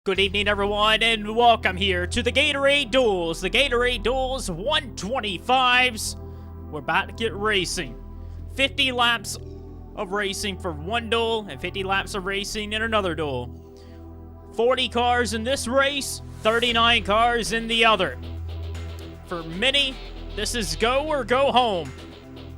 Good evening, everyone, and welcome here to the Gatorade Duels. The Gatorade Duels 125's. We're about to get racing. 50 laps of racing for one duel and 50 laps of racing in another duel. 40 cars in this race, 39 cars in the other. For many, this is go or go home.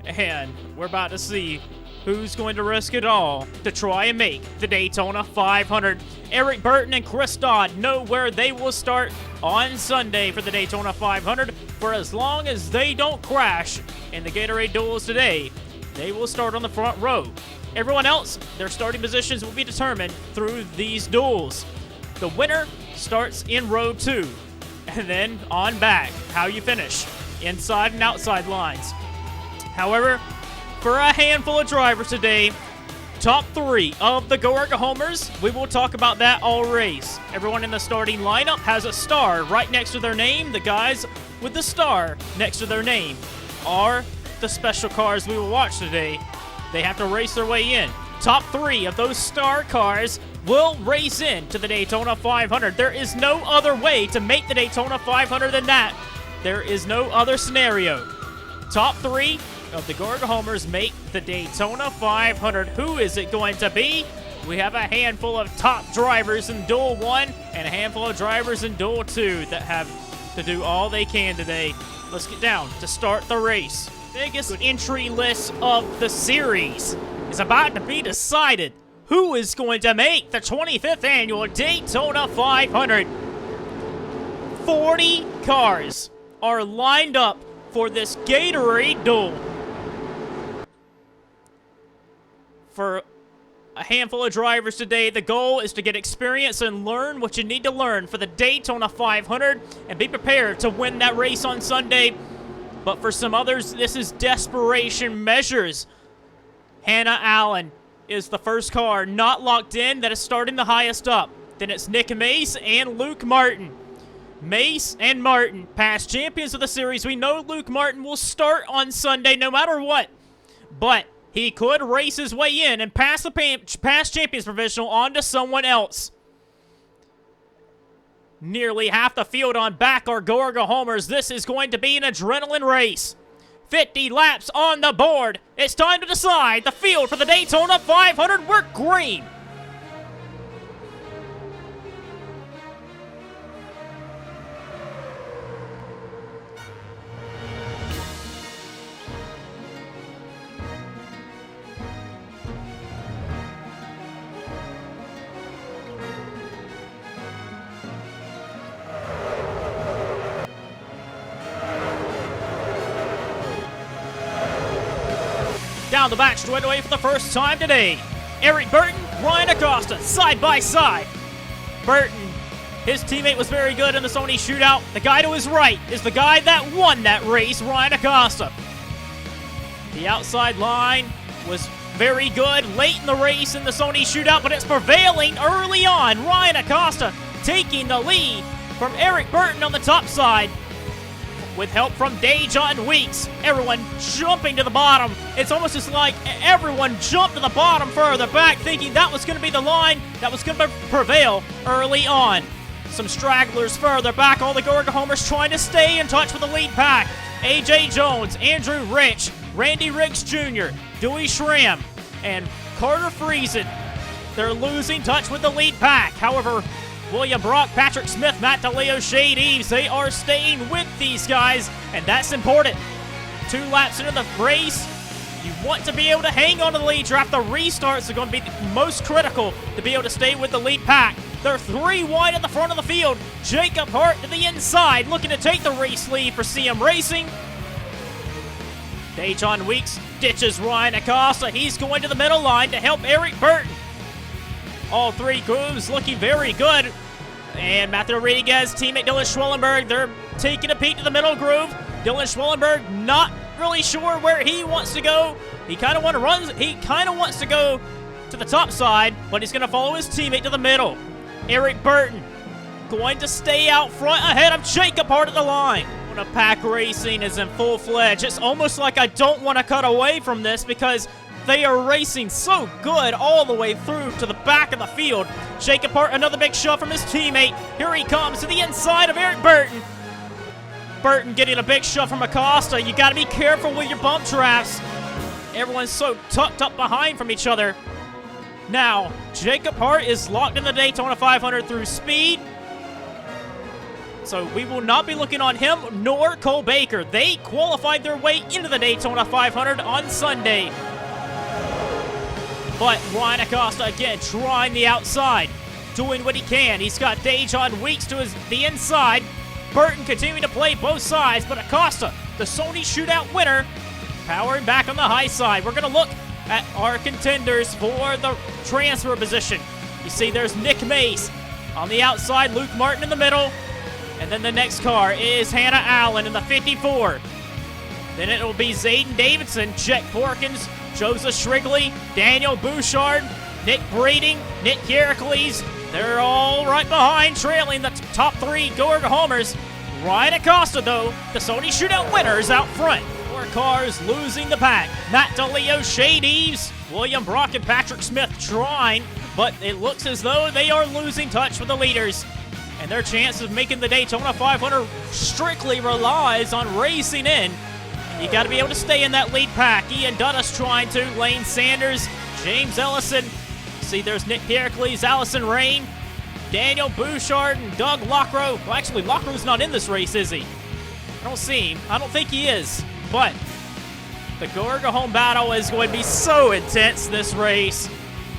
And we're about to see who's going to risk it all to try and make the Daytona 500. Eric Burton and Chris Dodd know where they will start on Sunday for the Daytona 500. For as long as they don't crash in the Gatorade Duels today, they will start on the front row. Everyone else, their starting positions will be determined through these duels. The winner starts in row 2, and then on back, how you finish, inside and outside lines. However, for a handful of drivers today, top 3 of the Go-Erga Homers, we will talk about that all race. Everyone in the starting lineup has a star right next to their name. The guys with the star next to their name are the special cars we will watch today. They have to race their way in. Top 3 of those star cars will race into the Daytona 500. There is no other way to make the Daytona 500 than that. There is no other scenario. Top 3 of the Go-Erga Homers make the Daytona 500. Who is it going to be? We have a handful of top drivers in Duel 1 and a handful of drivers in Duel 2 that have to do all they can today. Let's get down to start the race. Biggest entry list of the series is about to be decided. Who is going to make the 25th annual Daytona 500? 40 cars are lined up for this Gatorade Duel. For a handful of drivers today, the goal is to get experience and learn what you need to learn for the Daytona 500 and be prepared to win that race on Sunday. But for some others, this is desperation measures. Hannah Allen is the first car not locked in that is starting the highest up. Then it's Nick Mace and Luke Martin. Mace and Martin, past champions of the series. We know Luke Martin will start on Sunday no matter what. But he could race his way in and pass the past champions provisional on to someone else. Nearly half the field on back are Go-Erga Homers. This is going to be an adrenaline race. 50 laps on the board. It's time to decide the field for the Daytona 500. We're green. Down the back straightaway for the first time today. Eric Burton, Ryan Acosta, side by side. Burton, his teammate was very good in the Sony shootout. The guy to his right is the guy that won that race, Ryan Acosta. The outside line was very good late in the race in the Sony shootout, but it's prevailing early on. Ryan Acosta taking the lead from Eric Burton on the top side. With help from Dejon Weeks, everyone jumping to the bottom. It's almost just like everyone jumped to the bottom further back, thinking that was going to be the line that was going to prevail early on. Some stragglers further back, all the Go-Erga Homers trying to stay in touch with the lead pack. AJ Jones, Andrew Rich, Randy Riggs Jr., Dewey Schramm, and Carter Friesen. They're losing touch with the lead pack. However, William Brock, Patrick Smith, Matt DeLeo, Shade Eves, they are staying with these guys, and that's important. 2 laps into the race, you want to be able to hang on to the lead draft. The restarts are going to be most critical to be able to stay with the lead pack. They're 3 wide at the front of the field. Jacob Hart to the inside, looking to take the race lead for CM Racing. Dejon Weeks ditches Ryan Acosta. He's going to the middle line to help Eric Burton. All 3 grooves looking very good. And Matthew Rodriguez, teammate Dylan Schwellenberg, they're taking a peek to the middle groove. Dylan Schwellenberg not really sure where he wants to go. He kind of wants to go to the top side, but he's going to follow his teammate to the middle. Eric Burton going to stay out front ahead of Jacob Hart at the line. When a pack racing is in full-fledged, it's almost like I don't want to cut away from this because They are racing so good all the way through to the back of the field. Jacob Hart, another big shove from his teammate. Here he comes to the inside of Eric Burton. Burton getting a big shove from Acosta. You got to be careful with your bump traps. Everyone's so tucked up behind from each other. Now, Jacob Hart is locked in the Daytona 500 through speed. So we will not be looking on him nor Cole Baker. They qualified their way into the Daytona 500 on Sunday. But Ryan Acosta again trying the outside, doing what he can. He's got Dejon Weeks to the inside. Burton continuing to play both sides, but Acosta, the Sony shootout winner, powering back on the high side. We're going to look at our contenders for the transfer position. You see there's Nick Mace on the outside, Luke Martin in the middle. And then the next car is Hannah Allen in the 54. Then it will be Zayden Davidson, Jack Porkins, Joseph Shrigley, Daniel Bouchard, Nick Breeding, Nick Heracles. They're all right behind, trailing the top three Gorga homers. Ryan Acosta, though, the Sony shootout winner, is out front. Four cars losing the pack. Matt DeLeo, Shade Eves, William Brock, and Patrick Smith trying, but it looks as though they are losing touch with the leaders. And their chance of making the Daytona 500 strictly relies on racing in. You got to be able to stay in that lead pack. Ian Dundas trying to. Lane Sanders, James Ellison. See, there's Nick Heracles, Allison Rain, Daniel Bouchard, and Doug Lockrow. Well, actually, Lockrow's not in this race, is he? I don't see him. I don't think he is. But the Gorga home battle is going to be so intense this race.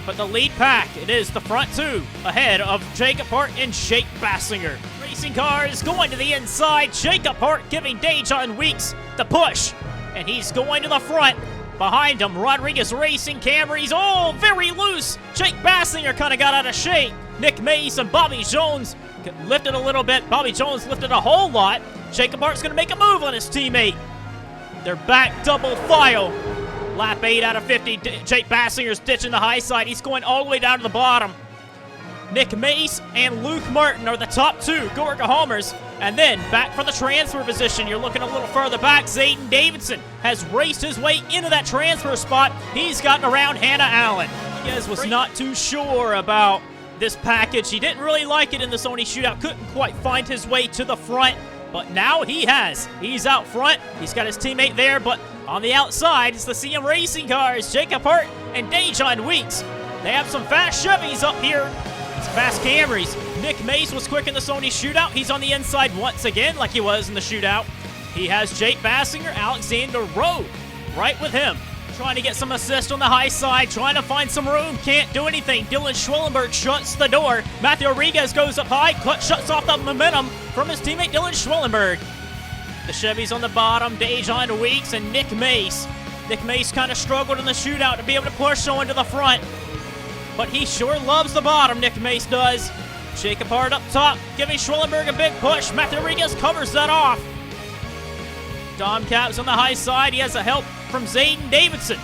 But the lead pack, it is the front two ahead of Jacob Hart and Jake Bassinger. Racing cars going to the inside. Jacob Hart giving Dejon Weeks the push. And he's going to the front. Behind him, Rodriguez Racing Camrys. Oh, very loose. Jake Bassinger kind of got out of shape. Nick Mace and Bobby Jones lifted a little bit. Bobby Jones lifted a whole lot. Jacob Hart's going to make a move on his teammate. They're back double file. Lap 8 out of 50. Jake Bassinger's ditching the high side. He's going all the way down to the bottom. Nick Mace and Luke Martin are the top two Gorga homers. And then back for the transfer position. You're looking a little further back. Zayden Davidson has raced his way into that transfer spot. He's gotten around Hannah Allen. Rodriguez was not too sure about this package. He didn't really like it in the Sony shootout. Couldn't quite find his way to the front. But now he has. He's out front. He's got his teammate there, but on the outside, it's the CM Racing cars, Jacob Hart and Dejon Weeks. They have some fast Chevys up here. Some fast Camrys. Nick Mace was quick in the Sony shootout. He's on the inside once again like he was in the shootout. He has Jake Bassinger, Alexander Rowe right with him. Trying to get some assist on the high side, trying to find some room. Can't do anything. Dylan Schwellenberg shuts the door. Matthew Rodriguez goes up high, shuts off the momentum from his teammate Dylan Schwellenberg. The Chevys on the bottom, Dejon Weeks and Nick Mace. Nick Mace kind of struggled in the shootout to be able to push someone to the front. But he sure loves the bottom, Nick Mace does. Jacob Hart up top, giving Schwellenberg a big push. Matthew Rodriguez covers that off. Dom Cap's on the high side. He has a help from Zayden Davidson.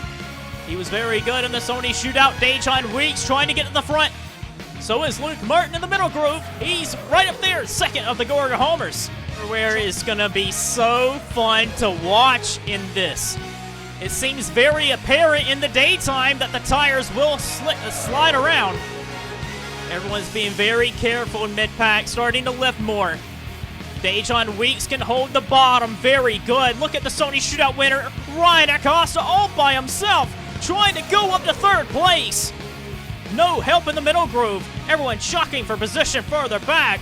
He was very good in the Sony shootout. Dejon Weeks trying to get to the front. So is Luke Martin in the middle groove. He's right up there, second of the Gorga homers. Where is going to be so fun to watch in this. It seems very apparent in the daytime that the tires will slide around. Everyone's being very careful in mid-pack, starting to lift more. Dejon Weeks can hold the bottom very good. Look at the Sony shootout winner, Ryan Acosta, all by himself, trying to go up to third place. No help in the middle groove. Everyone jockeying for position further back.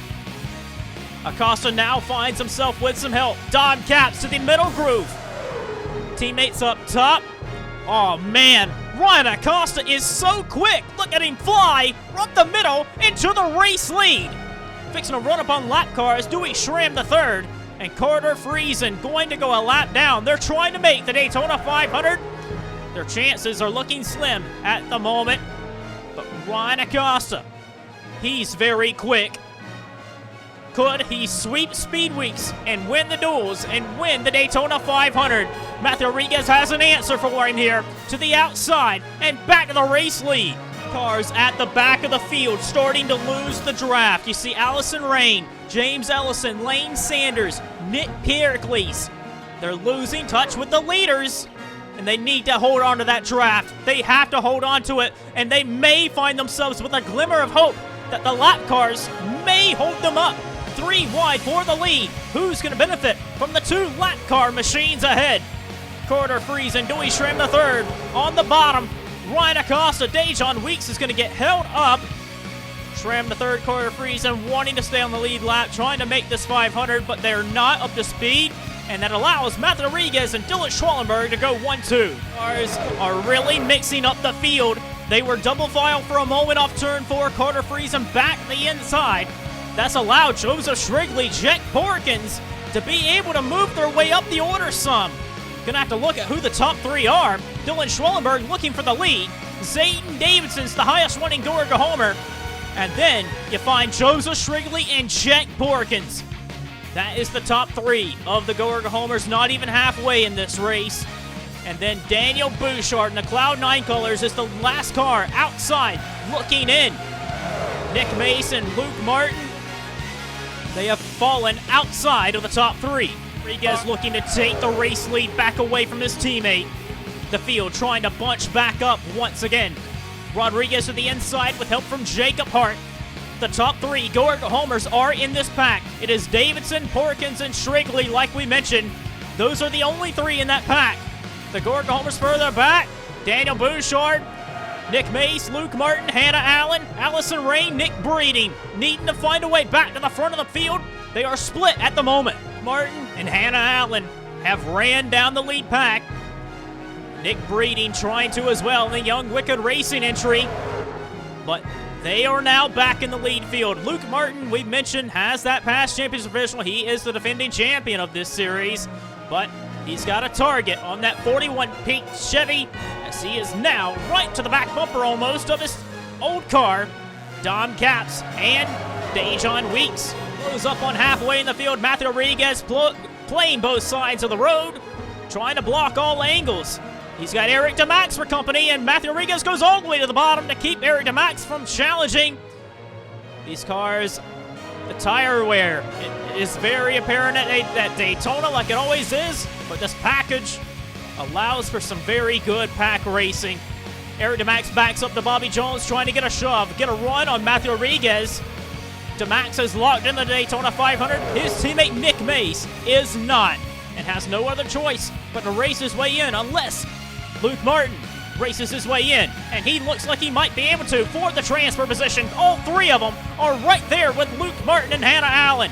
Acosta now finds himself with some help. Don Caps to the middle groove. Teammates up top. Oh man, Ryan Acosta is so quick. Look at him fly up the middle into the race lead. Fixing to run up on lap cars, Dewey Schramm the third, and Carter Friesen going to go a lap down. They're trying to make the Daytona 500. Their chances are looking slim at the moment. But Ryan Acosta, he's very quick. Could he sweep Speed Weeks and win the duels and win the Daytona 500? Matthew Rodriguez has an answer for him here. To the outside and back to the race lead. Cars at the back of the field starting to lose the draft. You see Allison Rain, James Ellison, Lane Sanders, Nick Pericles. They're losing touch with the leaders. and they need to hold on to that draft. They have to hold on to it, and they may find themselves with a glimmer of hope that the lap cars may hold them up. 3 wide for the lead. Who's going to benefit from the 2 lap car machines ahead? Carter Freeze and Dewey Schramm III on the bottom. Ryan Acosta, Dejon Weeks is going to get held up. Schramm III, Carter Freeze, and wanting to stay on the lead lap, trying to make this 500, but they're not up to speed, and that allows Matt Rodriguez and Dylan Schwallenberg to go 1-2. Cars are really mixing up the field. They were double file for a moment off turn 4. Carter Freeze and back the inside. That's allowed Joseph Shrigley, Jack Porkins to be able to move their way up the order some. Gonna have to look at who the top 3 are. Dylan Schwallenberg looking for the lead. Zayden Davidson's the highest running Gorica Homer. And then you find Joseph Shrigley and Jack Porkins. That is the top 3 of the Gorica Homers, not even halfway in this race. And then Daniel Bouchard in the Cloud9 colors is the last car outside looking in. Nick Mason, Luke Martin, they have fallen outside of the top 3. Rodriguez looking to take the race lead back away from his teammate. The field trying to bunch back up once again. Rodriguez to the inside with help from Jacob Hart. The top 3 Gorica Homers are in this pack. It is Davidson, Porkins, and Shrigley, like we mentioned. Those are the only 3 in that pack. The Gorica Homers further back. Daniel Bouchard, Nick Mace, Luke Martin, Hannah Allen, Allison Rain, Nick Breeding, needing to find a way back to the front of the field. They are split at the moment. Martin and Hannah Allen have ran down the lead pack. Nick Breeding trying to as well in the Young Wicked Racing entry, but they are now back in the lead field. Luke Martin, we mentioned, has that past championship official. He is the defending champion of this series, but he's got a target on that 41 pink Chevy, as he is now right to the back bumper almost of his old car. Dom Capps and Dejon Weeks goes up on halfway in the field. Matthew Rodriguez playing both sides of the road, trying to block all angles. He's got Eric DeMax for company, and Matthew Rodriguez goes all the way to the bottom to keep Eric DeMax from challenging. These cars, the tire wear, it is very apparent at Daytona, like it always is, but this package allows for some very good pack racing. Eric DeMax backs up to Bobby Jones, trying to get a shove, get a run on Matthew Rodriguez. DeMax is locked in the Daytona 500. His teammate Nick Mace is not, and has no other choice but to race his way in unless Luke Martin races his way in, and he looks like he might be able to for the transfer position. All 3 of them are right there with Luke Martin and Hannah Allen.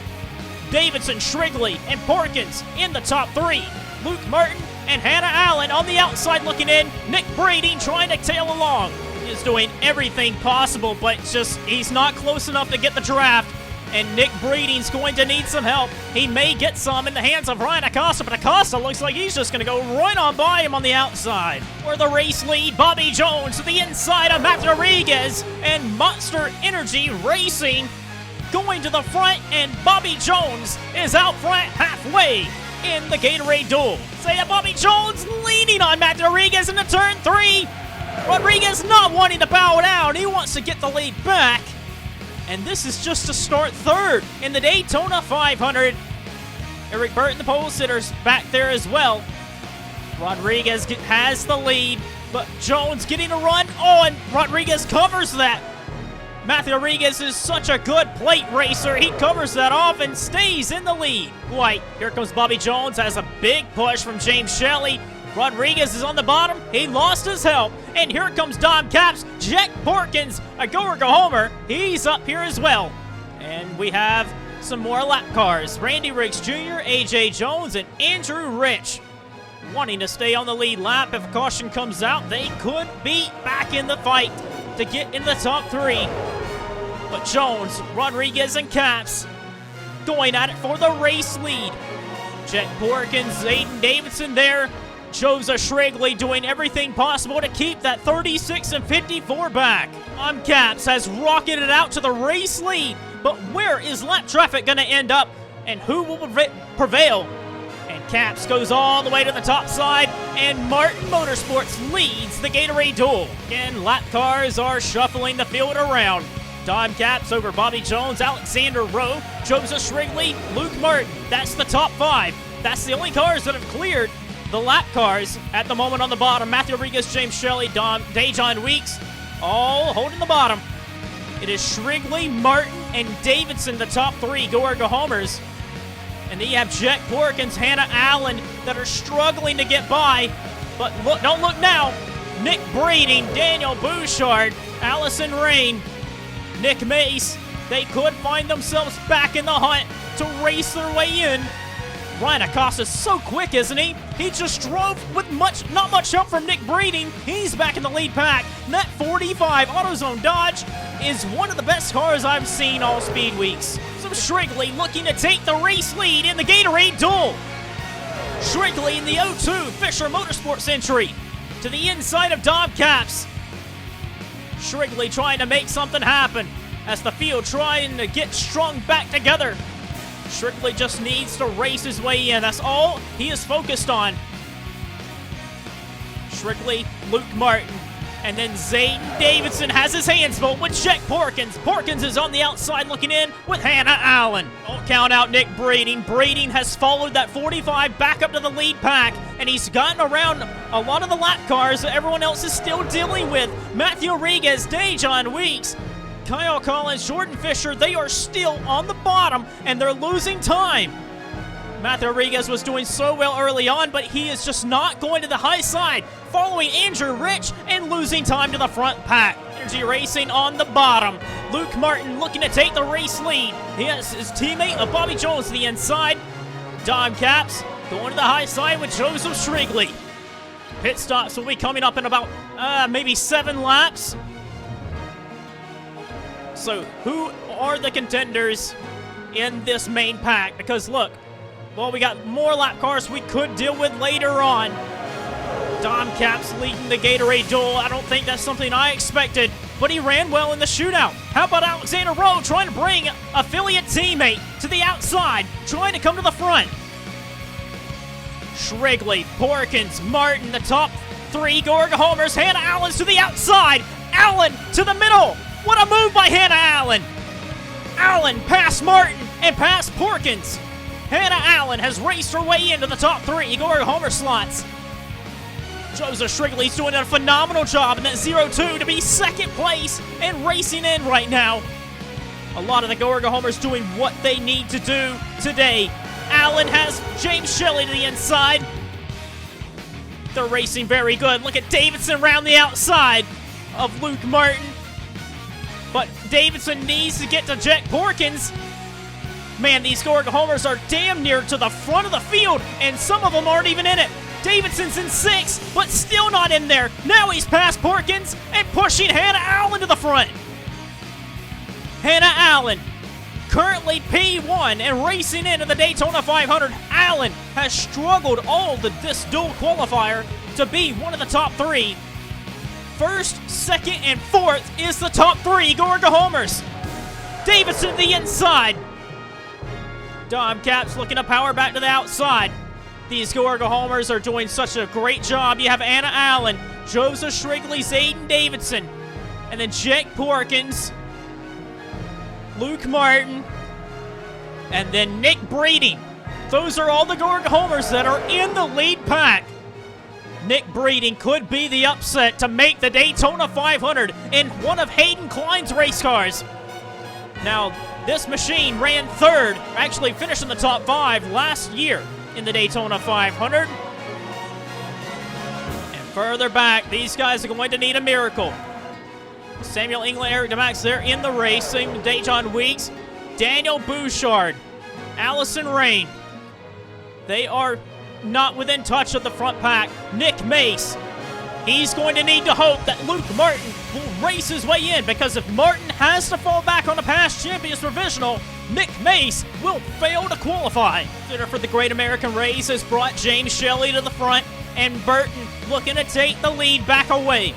Davidson, Shrigley, and Porkins in the top 3. Luke Martin and Hannah Allen on the outside looking in. Nick Breeding trying to tail along. He's doing everything possible, but just he's not close enough to get the draft. And Nick Breeding's going to need some help. He may get some in the hands of Ryan Acosta, but Acosta looks like he's just going to go right on by him on the outside. For the race lead, Bobby Jones to the inside of Matt Rodriguez, and Monster Energy Racing going to the front, and Bobby Jones is out front halfway in the Gatorade Duel. Say that Bobby Jones leaning on Matt Rodriguez into turn 3. Rodriguez not wanting to bow down. He wants to get the lead back. And this is just to start 3rd in the Daytona 500. Eric Burton, the pole sitter's back there as well. Rodriguez has the lead, but Jones getting a run. Oh, and Rodriguez covers that. Matthew Rodriguez is such a good plate racer. He covers that off and stays in the lead. White, here comes Bobby Jones, has a big push from James Shelley. Rodriguez is on the bottom. He lost his help. And here comes Dom Capps. Jack Porkins, a Gorica Homer. He's up here as well. And we have some more lap cars. Randy Riggs Jr., AJ Jones, and Andrew Rich wanting to stay on the lead lap. If a caution comes out, they could be back in the fight to get in the top 3. But Jones, Rodriguez, and Capps going at it for the race lead. Jack Porkins, Zayden Davidson there. Joseph Shrigley doing everything possible to keep that 36 and 54 back. Capps has rocketed out to the race lead, but where is lap traffic going to end up, and who will prevail? And Capps goes all the way to the top side, and Martin Motorsports leads the Gatorade Duel. Again, lap cars are shuffling the field around. Dom Capps over Bobby Jones, Alexander Rowe, Joseph Shrigley, Luke Martin. That's the top 5. That's the only cars that have cleared the lap cars at the moment on the bottom. Matthew Rodriguez, James Shelley, Dejon Weeks, all holding the bottom. It is Shrigley, Martin, and Davidson, the top three Gorga homers. And then you have Jet Porkins, Hannah Allen that are struggling to get by. But look, don't look now. Nick Breeding, Daniel Bouchard, Allison Rain, Nick Mace. They could find themselves back in the hunt to race their way in. Ryan Acosta's so quick, isn't he? He just drove with not much help from Nick Breeding. He's back in the lead pack. And that 45 AutoZone Dodge is one of the best cars I've seen all speed weeks. So Shrigley looking to take the race lead in the Gatorade Duel. Shrigley in the 02 Fisher Motorsports entry to the inside of Dom Caps. Shrigley trying to make something happen as the field trying to get strung back together. Shrigley just needs to race his way in. That's all he is focused on. Shrigley, Luke Martin, and then Zayden Davidson has his hands full with Jack Porkins. Porkins is on the outside looking in with Hannah Allen. Don't count out Nick Breeding. Breeding has followed that 45 back up to the lead pack, and he's gotten around a lot of the lap cars that everyone else is still dealing with. Matthew Rodriguez, Dejon Weeks, Kyle Collins, Jordan Fisher, they are still on the bottom, and they're losing time. Matthew Rodriguez was doing so well early on, but he is just not going to the high side, following Andrew Rich and losing time to the front pack. Energy Racing on the bottom. Luke Martin looking to take the race lead. He has his teammate Bobby Jones to the inside. Dom Caps going to the high side with Joseph Shrigley. Pit stops will be coming up in about maybe 7 laps. So who are the contenders in this main pack? Because look, well, we got more lap cars we could deal with later on. Dom Caps leading the Gatorade Duel. I don't think that's something I expected, but he ran well in the shootout. How about Alexander Rowe trying to bring affiliate teammate to the outside, trying to come to the front? Shrigley, Porkins, Martin, the top 3 Gorga homers. Hannah Allen's to the outside. Allen to the middle. What a move by Hannah Allen. Allen past Martin and past Porkins. Hannah Allen has raced her way into the top 3 Gorga homer slots. Joseph Shrigley's doing a phenomenal job in that 0-2 to be second place and racing in right now. A lot of the Gorga homers doing what they need to do today. Allen has James Shelley to the inside. They're racing very good. Look at Davidson around the outside of Luke Martin. But Davidson needs to get to Jack Porkins. Man, these Gorga homers are damn near to the front of the field, and some of them aren't even in it. Davidson's in 6th, but still not in there. Now he's past Porkins and pushing Hannah Allen to the front. Hannah Allen, currently P1 and racing into the Daytona 500. Allen has struggled all this dual qualifier to be one of the top 3. 1st, 2nd, and 4th is the top 3 Gorga homers. Davidson to the inside. Dom Caps looking to power back to the outside. These Gorga homers are doing such a great job. You have Hannah Allen, Joseph Shrigley, Zayden Davidson, and then Jake Porkins, Luke Martin, and then Nick Breeding. Those are all the Gorga homers that are in the lead pack. Nick Breeding could be the upset to make the Daytona 500 in one of Hayden Klein's race cars. Now, this machine ran 3rd, actually finished in the top 5 last year in the Daytona 500. And further back, these guys are going to need a miracle. Samuel England, Eric DeMax, they're in the racing. Dejon Weeks, Daniel Bouchard, Allison Rain. They are not within touch of the front pack. Nick Mace, he's going to need to hope that Luke Martin will race his way in, because if Martin has to fall back on a past champions provisional, Nick Mace will fail to qualify. Dinner for the Great American Race has brought James Shelley to the front, and Burton looking to take the lead back away.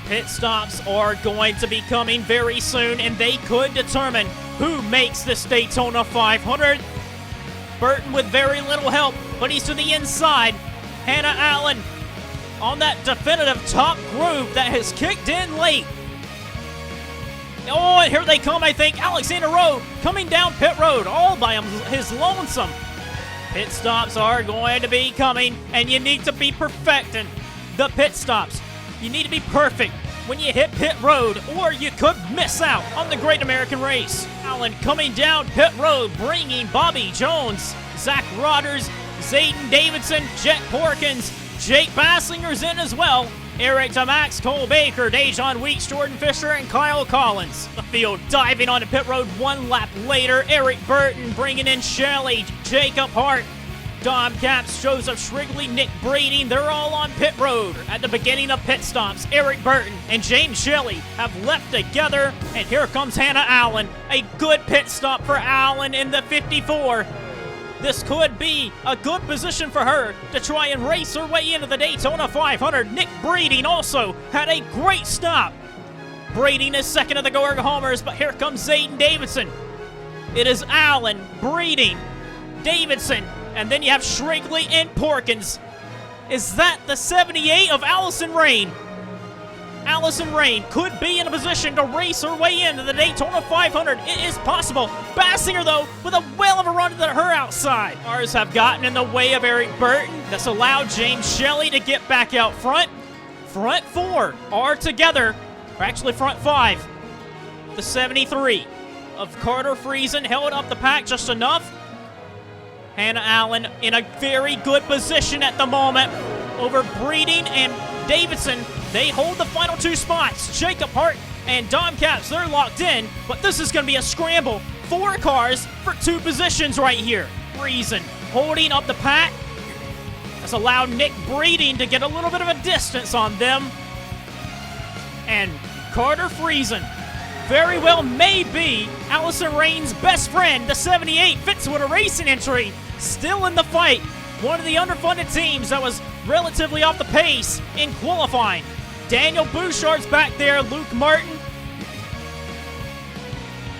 Pit stops are going to be coming very soon, and they could determine who makes this Daytona 500. Burton with very little help, but he's to the inside. Hannah Allen on that definitive top groove that has kicked in late. Oh, and here they come, I think. Alexander Rowe coming down pit road all by his lonesome. Pit stops are going to be coming, and you need to be perfecting the pit stops. You need to be perfect when you hit pit road, or you could miss out on the Great American Race. Allen coming down pit road, bringing Bobby Jones, Zach Rodders, Zayden Davidson, Jet Porkins, Jake Bassinger's in as well. Eric DeMax, Cole Baker, Dejon Weeks, Jordan Fisher, and Kyle Collins. The field diving onto pit road one lap later. Eric Burton bringing in Shelley, Jacob Hart, Dom Capps, Joseph Shrigley, Nick Breeding. They're all on pit road at the beginning of pit stops. Eric Burton and James Shelley have left together, and here comes Hannah Allen. A good pit stop for Allen in the 54. This could be a good position for her to try and race her way into the Daytona 500. Nick Breeding also had a great stop. Breeding is second of the Gorg Homers, but here comes Zayden Davidson. It is Allen, Breeding, Davidson, and then you have Shrigley and Porkins. Is that the 78 of Allison Rain? Allison Rain could be in a position to race her way into the Daytona 500. It is possible. Bassinger, though, with a whale of a run to her outside. Cars have gotten in the way of Eric Burton. That's allowed James Shelley to get back out front. Front four are together, or actually front five. The 73 of Carter Friesen held up the pack just enough. Hannah Allen in a very good position at the moment over Breeding and Davidson. They hold the final two spots. Jacob Hart and Dom Capps, they're locked in, but this is going to be a scramble. 4 cars for 2 positions right here. Friesen holding up the pack. That's allowed Nick Breeding to get a little bit of a distance on them. And Carter Friesen very well may be Allison Rain's best friend. The 78 Fitzwater Racing entry still in the fight. One of the underfunded teams that was relatively off the pace in qualifying. Daniel Bouchard's back there, Luke Martin.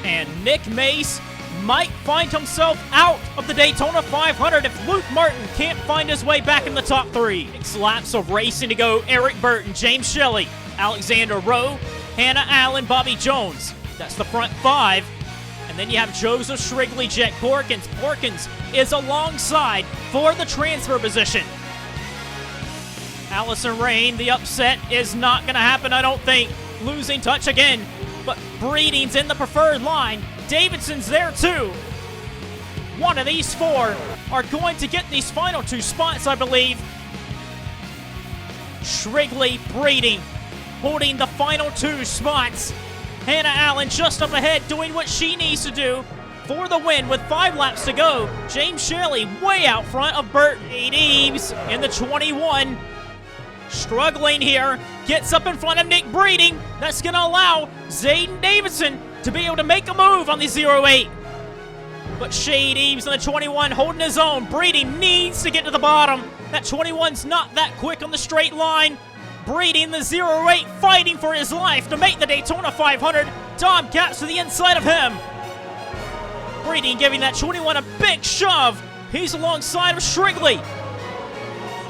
And Nick Mace might find himself out of the Daytona 500 if Luke Martin can't find his way back in the top 3. 6 laps of racing to go. Eric Burton, James Shelley, Alexander Rowe, Hannah Allen, Bobby Jones. That's the front 5. And then you have Joseph Shrigley, Jet Porkins. Porkins is alongside for the transfer position. Allison Rain, the upset is not going to happen, I don't think. Losing touch again, but Breeding's in the preferred line. Davidson's there too. One of these 4 are going to get these final 2 spots, I believe. Shrigley, Breeding holding the final 2 spots. Hannah Allen just up ahead doing what she needs to do for the win with 5 laps to go. James Shelley way out front of Burton. Nate Eames in the 21. Struggling here, gets up in front of Nick Breeding. That's going to allow Zayden Davidson to be able to make a move on the 08. But Shade Eames in the 21 holding his own. Breeding needs to get to the bottom. That 21's not that quick on the straight line. Breeding the 08 fighting for his life to make the Daytona 500. Dom Capps to the inside of him. Breeding giving that 21 a big shove. He's alongside of Shrigley.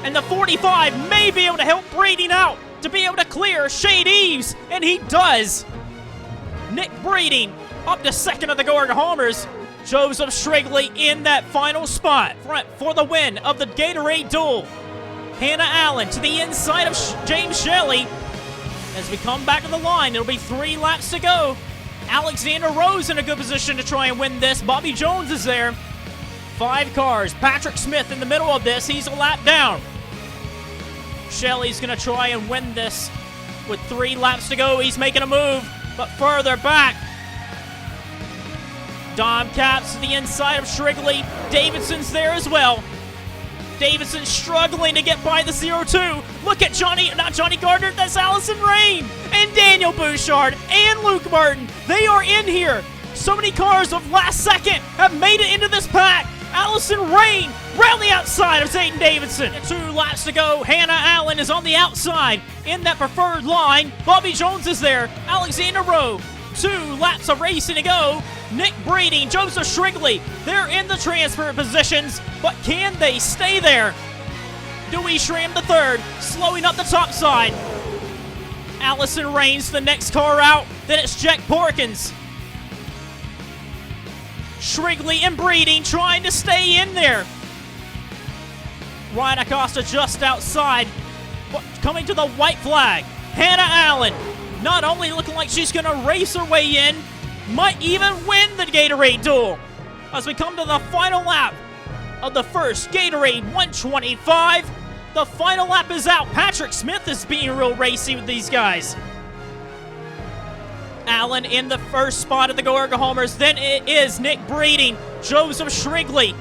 And the 45 may be able to help Breeding out to be able to clear Shade Eaves, and he does. Nick Breeding up to second of the Gorg Homers. Joseph Shrigley in that final spot. Front for the win of the Gatorade Duel. Hannah Allen to the inside of James Shelley. As we come back to the line, it'll be 3 laps to go. Alexander Rose in a good position to try and win this. Bobby Jones is there. 5 cars. Patrick Smith in the middle of this. He's a lap down. Shelley's going to try and win this with 3 laps to go. He's making a move, but further back. Dom Capps to the inside of Shrigley. Davidson's there as well. Davidson struggling to get by the 02. Look at not Johnny Gardner, that's Allison Rain. And Daniel Bouchard and Luke Martin. They are in here. So many cars of last second have made it into this pack. Allison Rain round the outside of Zayden Davidson. 2 laps to go. Hannah Allen is on the outside in that preferred line. Bobby Jones is there. Alexander Rowe. 2 laps of racing to go. Nick Breeding, Joseph Shrigley, they're in the transfer positions, but can they stay there? Dewey Schramm the third, slowing up the top side. Allison Rain's the next car out. Then it's Jack Porkins. Shrigley and Breeding trying to stay in there. Ryan Acosta just outside. Coming to the white flag. Hannah Allen, not only looking like she's going to race her way in, might even win the Gatorade Duel. As we come to the final lap of the first Gatorade 125. The final lap is out. Patrick Smith is being real racy with these guys. Allen in the first spot of the Gorga Homers. Then it is Nick Breeding, Joseph Shrigley,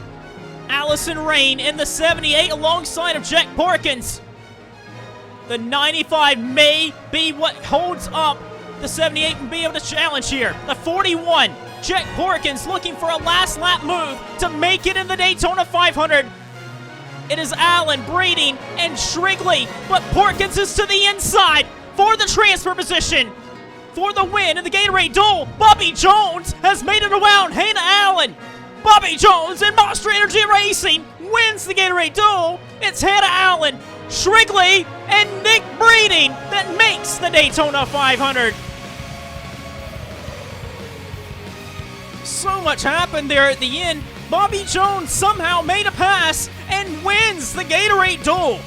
Allison Rain in the 78 alongside of Jack Porkins. The 95 may be what holds up the 78 and be able to challenge here. The 41, Jack Porkins looking for a last lap move to make it in the Daytona 500. It is Allen, Breeding, and Shrigley, but Porkins is to the inside for the transfer position. For the win in the Gatorade Duel, Bobby Jones has made it around Hannah Allen. Bobby Jones and Monster Energy Racing wins the Gatorade Duel. It's Hannah Allen, Shrigley, and Nick Breeding that makes the Daytona 500. So much happened there at the end. Bobby Jones somehow made a pass and wins the Gatorade Duel.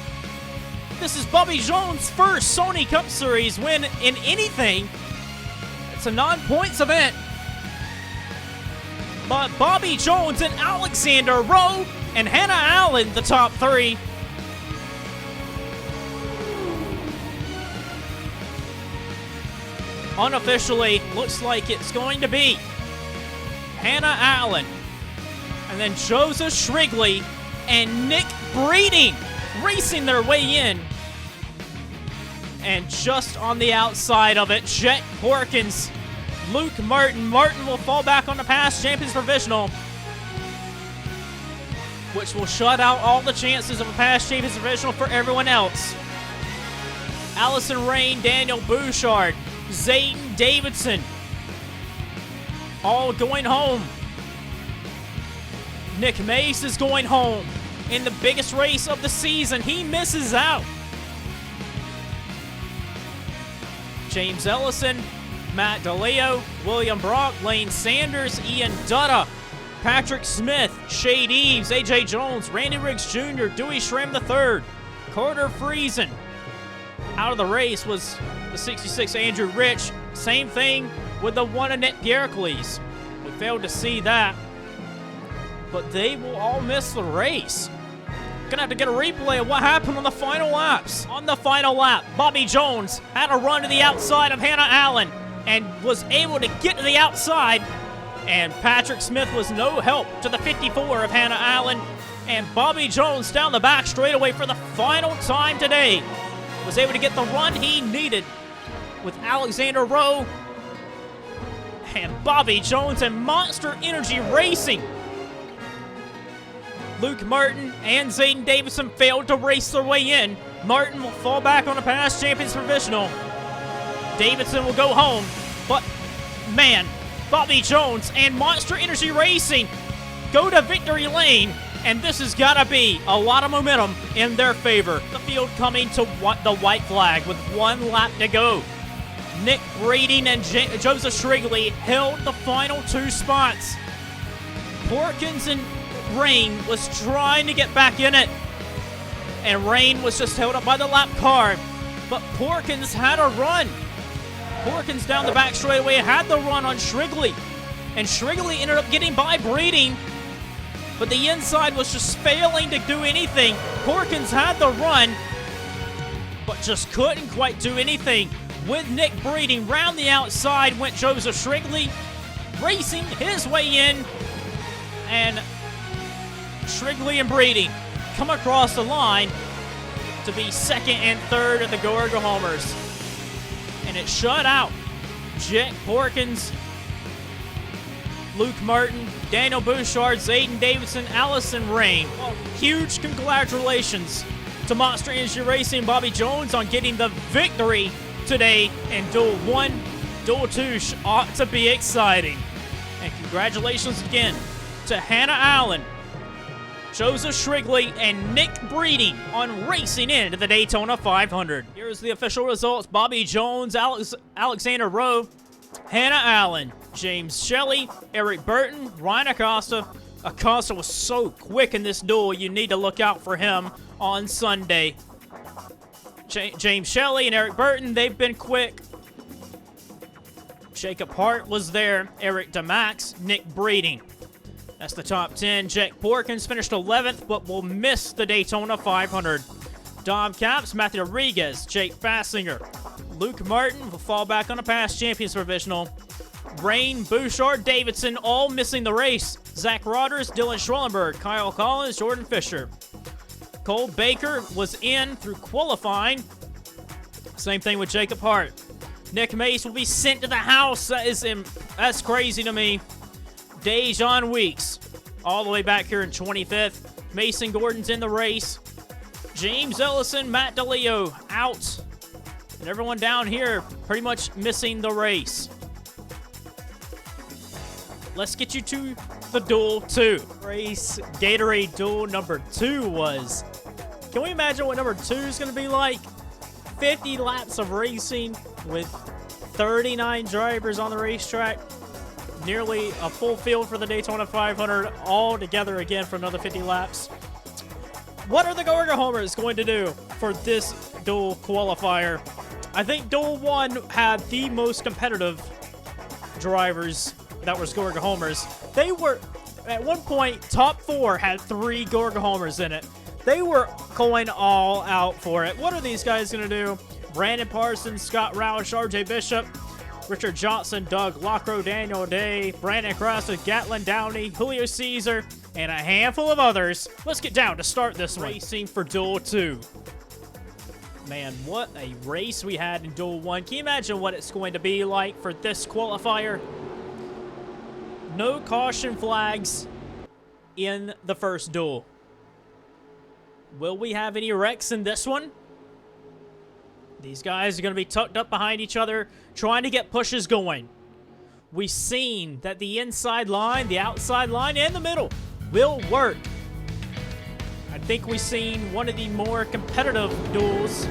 This is Bobby Jones' first Sony Cup Series win in anything. It's a non-points event. But Bobby Jones and Alexander Rowe and Hannah Allen, the top three. Unofficially, looks like it's going to be Hannah Allen, and then Joseph Shrigley and Nick Breeding racing their way in. And just on the outside of it, Jet Porkins, Luke Martin. Martin will fall back on the past champions provisional, which will shut out all the chances of a past champions provisional for everyone else. Allison Rain, Daniel Bouchard, Zayden Davidson, all going home. Nick Mace is going home in the biggest race of the season. He misses out. James Ellison, Matt DeLeo, William Brock, Lane Sanders, Ian Dutta, Patrick Smith, Shade Eves, AJ Jones, Randy Riggs Jr., Dewey Schramm III, Carter Friesen. Out of the race was the 66 Andrew Rich. Same thing with the one Annette Gericles. We failed to see that. But they will all miss the race. Gonna have to get a replay of what happened on the final laps. On the final lap, Bobby Jones had a run to the outside of Hannah Allen and was able to get to the outside. And Patrick Smith was no help to the 54 of Hannah Allen. And Bobby Jones down the back straightaway for the final time today was able to get the run he needed with Alexander Rowe and Bobby Jones and Monster Energy Racing. Luke Martin and Zayden Davidson failed to race their way in. Martin will fall back on the past champions provisional. Davidson will go home. But, man, Bobby Jones and Monster Energy Racing go to victory lane. And this has got to be a lot of momentum in their favor. The field coming to the white flag with 1 lap to go. Nick Breeding and Joseph Shrigley held the final 2 spots. Porkins and Rain was trying to get back in it, and Rain was just held up by the lap car, but Porkins had a run. Porkins down the back straightaway had the run on Shrigley, and Shrigley ended up getting by Breeding, but the inside was just failing to do anything. Porkins had the run, but just couldn't quite do anything. With Nick Breeding round the outside went Joseph Shrigley, racing his way in, and Shrigley and Breeding come across the line to be second and third of the Gorga Homers. And it shut out Jet Porkins, Luke Martin, Daniel Bouchard, Zayden Davidson, Allison Rain. Well, huge congratulations to Monster Energy Racing Bobby Jones on getting the victory today in Duel 1. Duel 2 ought to be exciting. And congratulations again to Hannah Allen, Joseph Shrigley, and Nick Breeding on racing into the Daytona 500. Here's the official results. Bobby Jones, Alexander Rowe, Hannah Allen, James Shelley, Eric Burton, Ryan Acosta, Acosta was so quick in this duel, you need to look out for him on Sunday. James Shelley and Eric Burton, they've been quick. Jacob Hart was there. Eric DeMax, Nick Breeding. That's the top 10. Jake Porkins finished 11th, but will miss the Daytona 500. Dom Capps, Matthew Rodriguez, Jake Fassinger. Luke Martin will fall back on a past champions provisional. Rain, Bouchard, Davidson, all missing the race. Zach Rodgers, Dylan Schwellenberg, Kyle Collins, Jordan Fisher. Cole Baker was in through qualifying. Same thing with Jacob Hart. Nick Mace will be sent to the house. That's crazy to me. Dejon Weeks, all the way back here in 25th. Mason Gordon's in the race. James Ellison, Matt DeLeo out. And everyone down here pretty much missing the race. Let's get you to the Duel 2. Race Gatorade Duel number 2 was. Can we imagine what number 2 is going to be like? 50 laps of racing with 39 drivers on the racetrack. Nearly a full field for the Daytona 500 all together again for another 50 laps. What are the Gorga Homers going to do for this Duel qualifier? I think Duel 1 had the most competitive drivers that were Gorga Homers. They were, at one point, top 4 had 3 Gorga Homers in it. They were going all out for it. What are these guys going to do? Brandon Parsons, Scott Roush, RJ Bishop, Richard Johnson, Doug Lockrow, Daniel Day, Brandon Cross, Gatlin Downey, Julio Caesar, and a handful of others. Let's get down to start this racing for Duel 2. Man, what a race we had in Duel 1. Can you imagine what it's going to be like for this qualifier? No caution flags in the first duel. Will we have any wrecks in this one? These guys are going to be tucked up behind each other, trying to get pushes going. We've seen that the inside line, the outside line, and the middle will work. I think we've seen one of the more competitive duels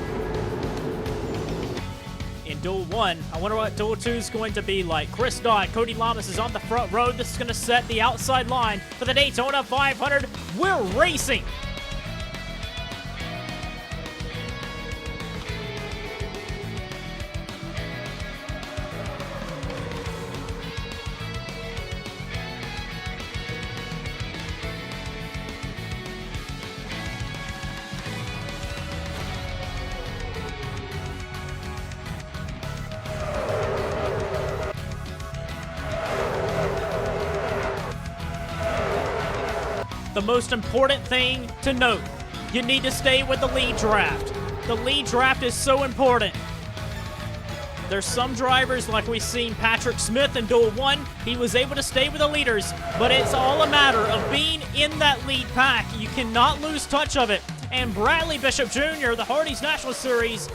in Duel 1. I wonder what Duel 2 is going to be like. Chris Dodd, Cody Lamas is on the front row. This is going to set the outside line for the Daytona 500. We're racing. The most important thing to note, you need to stay with the lead draft. The lead draft is so important. There's some drivers, like we've seen Patrick Smith in Duel 1, he was able to stay with the leaders, but it's all a matter of being in that lead pack. You cannot lose touch of it. And Bradley Bishop Jr., the Hardee's National Series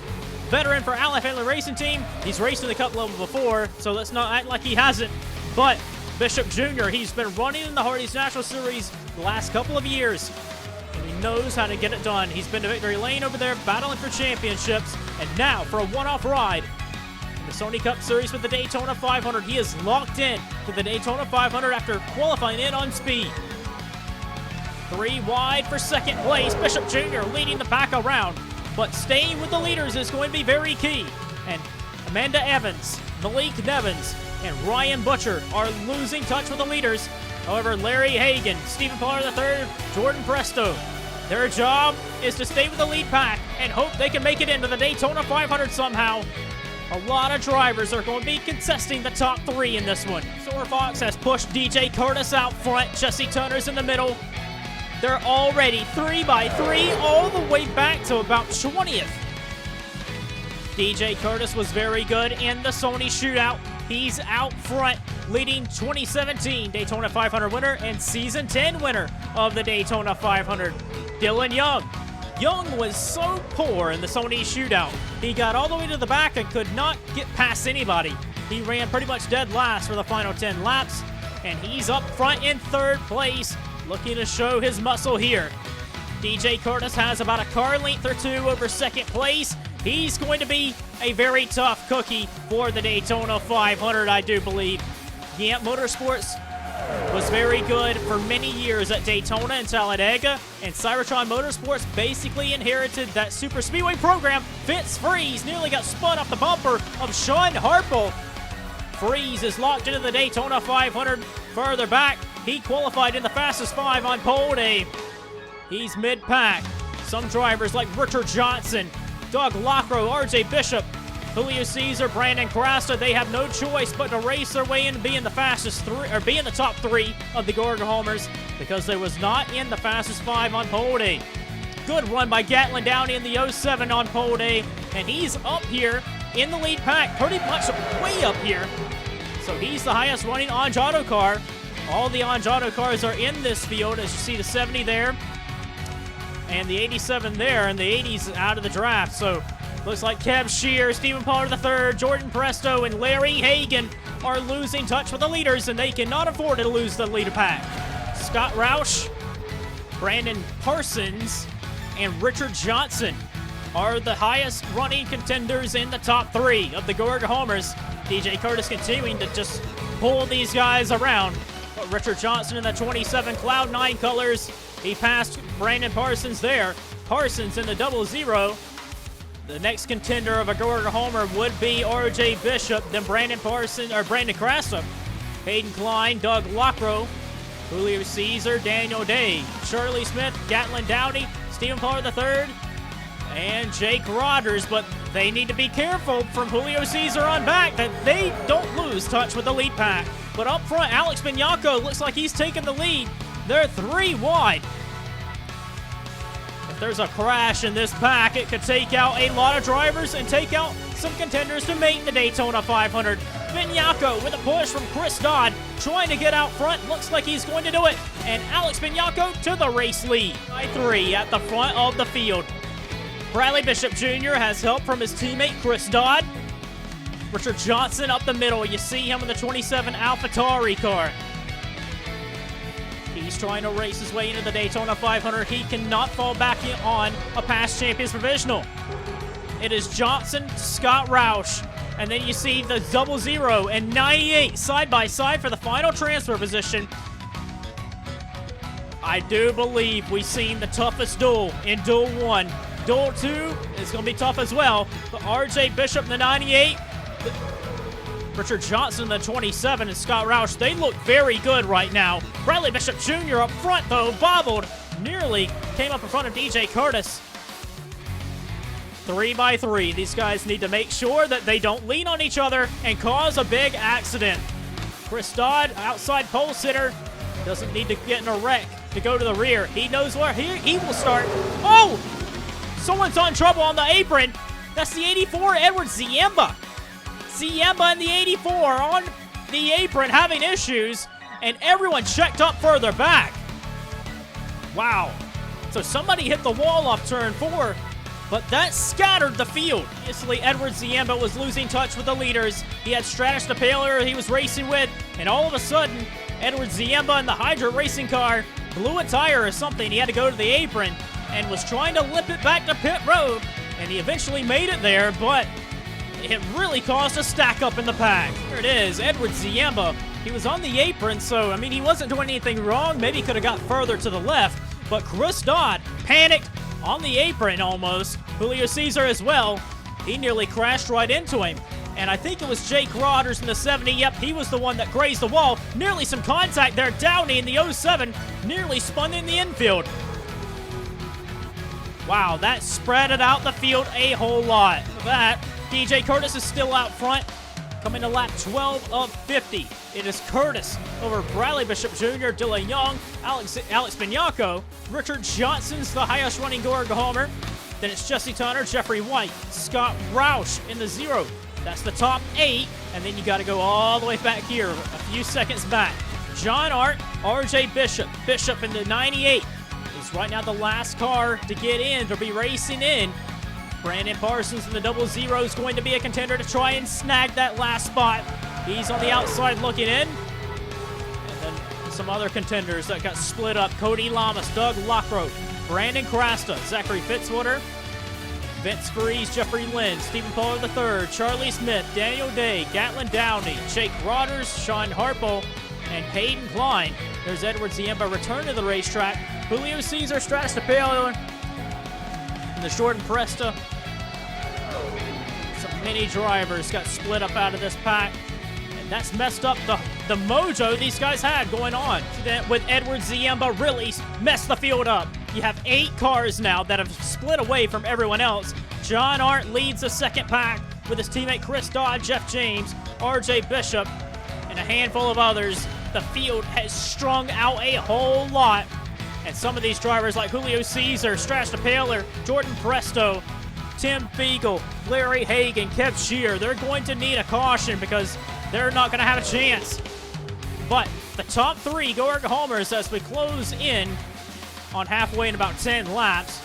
veteran for Allen Family Racing Team, he's raced in the Cup level before, so let's not act like he hasn't. But Bishop Jr., he's been running in the Hardee's National Series the last couple of years, and he knows how to get it done. He's been to victory lane over there, battling for championships, and now for a one-off ride in the Sony Cup Series with the Daytona 500. He is locked in to the Daytona 500 after qualifying in on speed. 3 wide for second place. Bishop Jr. leading the pack around, but staying with the leaders is going to be very key. And Amanda Evans, Malik Nevins, and Ryan Butcher are losing touch with the leaders. However, Larry Hagan, Stephen Pollard III, Jordan Presto, their job is to stay with the lead pack and hope they can make it into the Daytona 500 somehow. A lot of drivers are going to be contesting the top 3 in this one. Soar Fox has pushed DJ Curtis out front. Jesse Tunner's in the middle. They're already 3x3 all the way back to about 20th. DJ Curtis was very good in the Sony shootout. He's out front, leading 2017 Daytona 500 winner and Season 10 winner of the Daytona 500, Dylan Young. Young was so poor in the Sony shootout. He got all the way to the back and could not get past anybody. He ran pretty much dead last for the final 10 laps, and he's up front in 3rd place, looking to show his muscle here. DJ Curtis has about a car length or 2 over 2nd place. He's going to be a very tough cookie for the Daytona 500, I do believe. Yamp Motorsports was very good for many years at Daytona and Talladega, and Cybertron Motorsports basically inherited that super speedway program. Fitz Freeze nearly got spun off the bumper of Sean Harple. Freeze is locked into the Daytona 500 further back. He qualified in the fastest 5 on pole day. He's mid-pack. Some drivers like Richard Johnson, Doug Lockrow, RJ Bishop, Julio Caesar, Brandon Grasta, they have no choice but to race their way in and be in the fastest 3, or be in the top 3 of the Gorga Homers, because they was not in the fastest 5 on pole day. Good run by Gatlin Downey in the 07 on pole day, and he's up here in the lead pack, pretty much way up here. So he's the highest running Anjado car. All the Anjado cars are in this field, as you see the 70 there, and the 87 there, and the 80's out of the draft. So looks like Kev Shear, Stephen Pollard III, Jordan Presto, and Larry Hagan are losing touch with the leaders, and they cannot afford to lose the leader pack. Scott Roush, Brandon Parsons, and Richard Johnson are the highest running contenders in the top 3 of the Gorga Homers. DJ Curtis continuing to just pull these guys around. But Richard Johnson in the 27 Cloud 9 colors, he passed Brandon Parsons there. Parsons in the 00. The next contender of a Gorga Homer would be RJ Bishop, then Brandon Grassa, Hayden Klein, Doug Lockrow, Julio Caesar, Daniel Day, Shirley Smith, Gatlin Downey, Stephen Pollard III, and Jake Rodgers. But they need to be careful from Julio Caesar on back that they don't lose touch with the lead pack. But up front, Alex Bignacco looks like he's taking the lead. They're 3 wide. If there's a crash in this pack, it could take out a lot of drivers and take out some contenders to make the Daytona 500. Bignacco with a push from Chris Dodd, trying to get out front. Looks like he's going to do it. And Alex Bignacco to the race lead. By 3 at the front of the field. Bradley Bishop Jr. has help from his teammate Chris Dodd. Richard Johnson up the middle. You see him in the 27 AlphaTauri car. He's trying to race his way into the Daytona 500. He cannot fall back on a past champions provisional. It is Johnson, Scott Roush, and then you see the 00 and 98 side by side for the final transfer position. I do believe we've seen the toughest duel in Duel 1. Duel 2 is going to be tough as well, but RJ Bishop in the 98, Richard Johnson in the 27, and Scott Roush, they look very good right now. Bradley Bishop Jr. up front, though, bobbled, nearly came up in front of DJ Curtis. 3 by 3. These guys need to make sure that they don't lean on each other and cause a big accident. Chris Dodd, outside pole sitter, doesn't need to get in a wreck to go to the rear. He knows where he will start. Oh! Someone's on trouble on the apron. That's the 84, Edward Ziemba. Ziemba in the 84 on the apron having issues, and everyone checked up further back. Wow. So somebody hit the wall off turn 4, but that scattered the field. Obviously, Edward Ziemba was losing touch with the leaders. He had Stratus DePaler he was racing with, and all of a sudden, Edward Ziemba in the Hydra racing car blew a tire or something. He had to go to the apron and was trying to limp it back to pit road, and he eventually made it there, but it really caused a stack up in the pack. Here it is, Edward Ziemba. He was on the apron, so, I mean, he wasn't doing anything wrong. Maybe he could have got further to the left, but Chris Dodd panicked on the apron almost. Julio Caesar as well. He nearly crashed right into him. And I think it was Jake Rodgers in the 70. Yep, he was the one that grazed the wall. Nearly some contact there. Downey in the 07 nearly spun in the infield. Wow, that spread it out the field a whole lot. That, DJ Curtis is still out front, coming to lap 12 of 50. It is Curtis over Bradley Bishop Jr., Dylan Young, Alex Bignacco, Richard Johnson's the highest running Gorga Homer. Then it's Jesse Tunner, Jeffrey White, Scott Roush in the 0. That's the top 8, and then you got to go all the way back here, a few seconds back. John Art, RJ Bishop in the 98 is right now the last car to get in, to be racing in. Brandon Parsons in the 00 is going to be a contender to try and snag that last spot. He's on the outside looking in. And then some other contenders that got split up. Cody Lamas, Doug Lockrow, Brandon Crasta, Zachary Fitzwater, Vince Freeze, Jeffrey Lynn, Stephen Pollard III, Charlie Smith, Daniel Day, Gatlin Downey, Jake Rodgers, Sean Harple, and Hayden Klein. There's Edward Ziemba return to the racetrack. Julio Cesar, Stratus DePaler, and the Jordan Presta. Some mini drivers got split up out of this pack. And that's messed up the mojo these guys had going on. With Edward Ziemba really messed the field up. You have 8 cars now that have split away from everyone else. John Arndt leads the second pack with his teammate Chris Dodd, Jeff James, RJ Bishop, and a handful of others. The field has strung out a whole lot. And some of these drivers like Julio Cesar, Strash DePaler, Jordan Presto, Tim Fiegel, Larry Hagan, Kev Shear, they're going to need a caution because they're not going to have a chance. But the top 3 go homers as we close in on halfway in about 10 laps.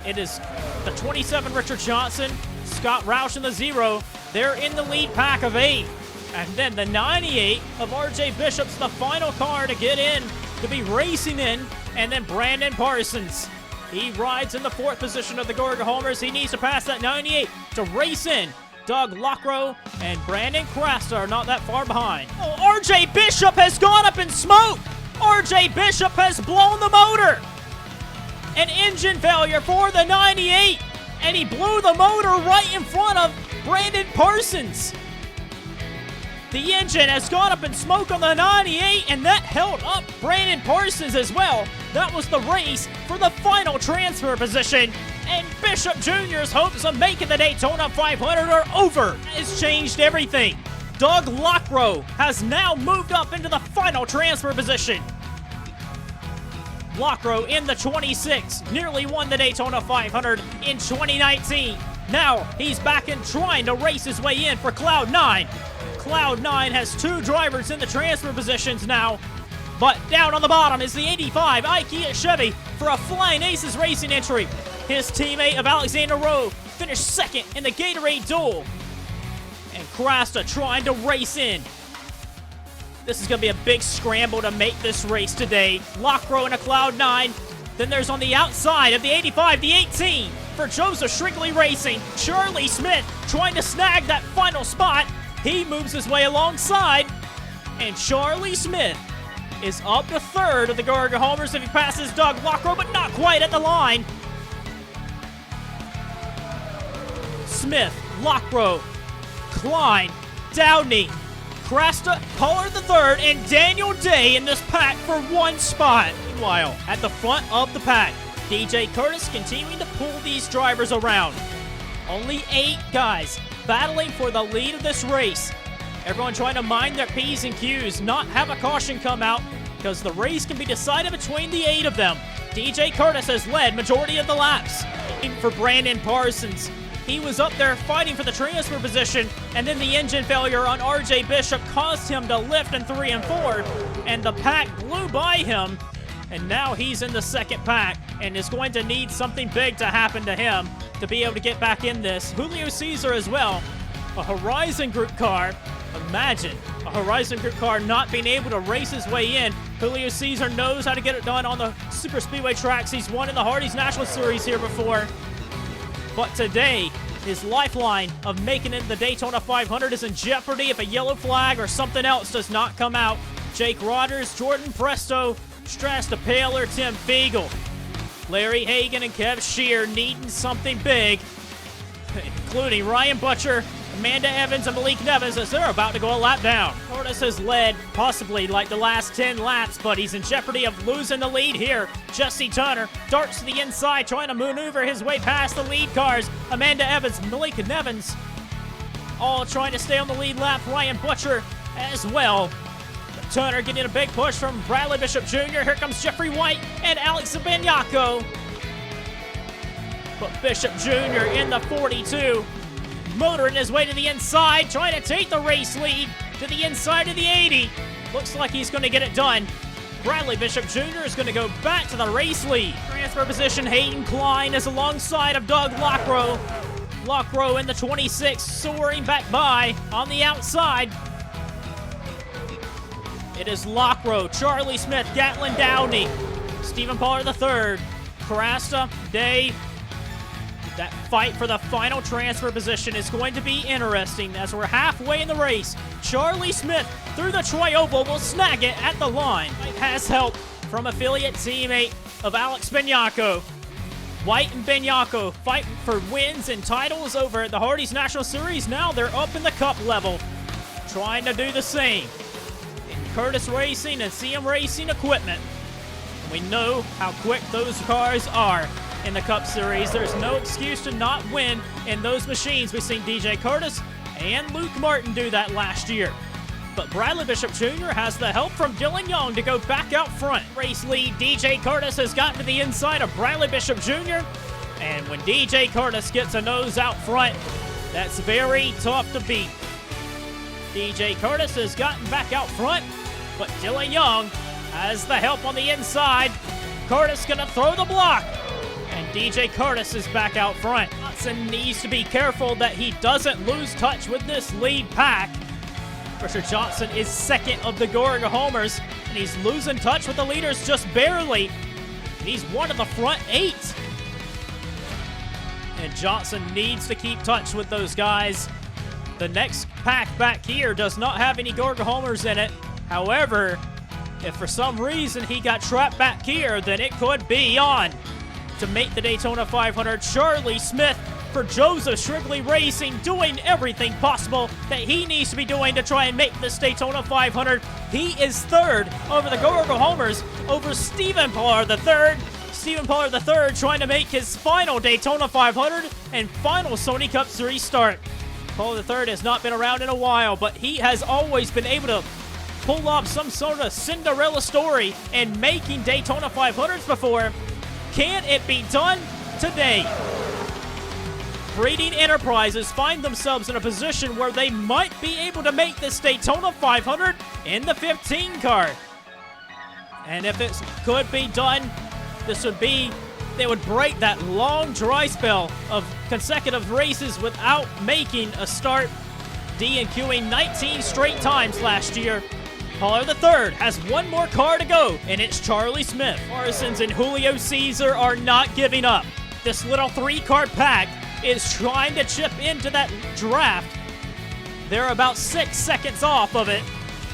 It is the 27 Richard Johnson, Scott Roush in the 0. They're in the lead pack of 8. And then the 98 of RJ Bishop's the final car to get in, to be racing in. And then Brandon Parsons. He rides in the 4th position of the Gorga Homers. He needs to pass that 98 to race in. Doug Lockrow and Brandon Crasta are not that far behind. Oh, RJ Bishop has gone up in smoke. RJ Bishop has blown the motor. An engine failure for the 98. And he blew the motor right in front of Brandon Parsons. The engine has gone up in smoke on the 98, and that held up Brandon Parsons as well. That was the race for the final transfer position, and Bishop Jr.'s hopes of making the Daytona 500 are over. It's changed everything. Doug Lockrow has now moved up into the final transfer position. Lockrow in the 26, nearly won the Daytona 500 in 2019. Now he's back and trying to race his way in for Cloud 9. Cloud 9 has 2 drivers in the transfer positions now, but down on the bottom is the 85 IKEA Chevy for a Flying Aces Racing entry. His teammate of Alexander Rowe finished 2nd in the Gatorade Duel. And Crasta trying to race in. This is going to be a big scramble to make this race today. Lockrow in a Cloud 9. Then there's on the outside of the 85, the 18 for Joseph Shrinkley Racing. Charlie Smith trying to snag that final spot. He moves his way alongside, and Charlie Smith is up to 3rd of the Gorga Homers if he passes Doug Lockrow, but not quite at the line. Smith, Lockrow, Klein, Downey, Crasta, Pollard the 3rd, and Daniel Day in this pack for 1 spot. Meanwhile, at the front of the pack, DJ Curtis continuing to pull these drivers around. Only 8 guys battling for the lead of this race. Everyone trying to mind their P's and Q's, not have a caution come out, because the race can be decided between the 8 of them. DJ Curtis has led majority of the laps. For Brandon Parsons, he was up there fighting for the transfer position, and then the engine failure on RJ Bishop caused him to lift in 3 and 4, and the pack blew by him, and now he's in the 2nd pack, and is going to need something big to happen to him to be able to get back in this. Julio Cesar as well, a Horizon Group car. Imagine a Horizon Group car not being able to race his way in. Julio Cesar knows how to get it done on the super speedway tracks. He's won in the Hardee's National Series here before. But today, his lifeline of making it the Daytona 500 is in jeopardy if a yellow flag or something else does not come out. Jake Rodgers, Jordan Presto, Strash DePaler, Tim Fiegel, Larry Hagan, and Kev Shear needing something big, including Ryan Butcher, Amanda Evans, and Malik Nevins as they're about to go a lap down. Curtis has led possibly like the last 10 laps, but he's in jeopardy of losing the lead here. Jesse Turner darts to the inside, trying to maneuver his way past the lead cars. Amanda Evans, Malik Nevins, all trying to stay on the lead lap. Ryan Butcher as well. Turner getting a big push from Bradley Bishop Jr. Here comes Jeffrey White and Alex Benyako. But Bishop Jr. in the 42, motoring his way to the inside, trying to take the race lead to the inside of the 80. Looks like he's going to get it done. Bradley Bishop Jr. is going to go back to the race lead. Transfer position, Hayden Klein is alongside of Doug Lockrow. Lockrow in the 26, soaring back by on the outside. It is Lockrow, Charlie Smith, Gatlin Downey, Stephen Pollard III, Carasta, Day, That fight for the final transfer position is going to be interesting as we're halfway in the race. Charlie Smith through the Trioval will snag it at the line. Has help from affiliate teammate of Alex Benyako. White and Benyako fighting for wins and titles over at the Hardee's National Series. Now they're up in the cup level, trying to do the same. In Curtis Racing and CM Racing equipment. We know how quick those cars are in the Cup Series. There's no excuse to not win in those machines. We've seen DJ Curtis and Luke Martin do that last year. But Bradley Bishop Jr. has the help from Dylan Young to go back out front. Race lead, DJ Curtis has gotten to the inside of Bradley Bishop Jr. And when DJ Curtis gets a nose out front, that's very tough to beat. DJ Curtis has gotten back out front, but Dylan Young has the help on the inside. Curtis gonna throw the block. And DJ Curtis is back out front. Johnson needs to be careful that he doesn't lose touch with this lead pack. Richard Johnson is second of the Gorga Homers, and he's losing touch with the leaders just barely. And he's one of the front 8. And Johnson needs to keep touch with those guys. The next pack back here does not have any Gorga Homers in it. However, if for some reason he got trapped back here, then it could be on to make the Daytona 500. Charlie Smith for Joseph Shrigley Racing, doing everything possible that he needs to be doing to try and make this Daytona 500. He is third over the Gorga Homers over Stephen Pollard III. Stephen Pollard III trying to make his final Daytona 500 and final Sony Cup Series start. Pollard III has not been around in a while, but he has always been able to pull off some sort of Cinderella story in making Daytona 500s before. Can it be done today? Breeding Enterprises find themselves in a position where they might be able to make this Daytona 500 in the 15 car. And if it could be done, they would break that long dry spell of consecutive races without making a start, DNQing 19 straight times last year. Pollard III has one more car to go, and it's Charlie Smith. Parsons and Julio Caesar are not giving up. This little 3-car pack is trying to chip into that draft. They're about 6 seconds off of it,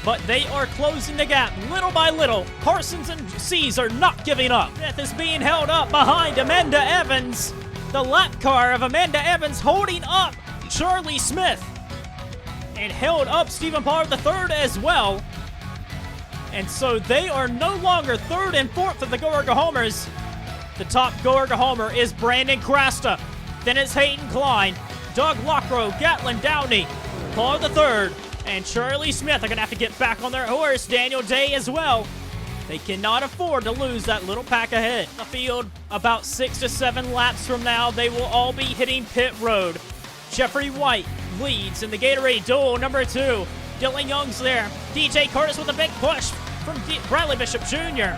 but they are closing the gap little by little. Parsons and Caesar not giving up. Smith is being held up behind Amanda Evans. The lap car of Amanda Evans holding up Charlie Smith and held up Stephen Pollard III as well. And so they are no longer 3rd and 4th of the Gorga Homers. The top Gorga Homer is Brandon Crasta. Then it's Hayden Klein, Doug Lockrow, Gatlin Downey, Pollard III, and Charlie Smith are going to have to get back on their horse. Daniel Day as well. They cannot afford to lose that little pack ahead. The field, about 6 to 7 laps from now, they will all be hitting pit road. Jeffrey White leads in the Gatorade Duel number 2. Dylan Young's there. DJ Curtis with a big push from Bradley Bishop Jr.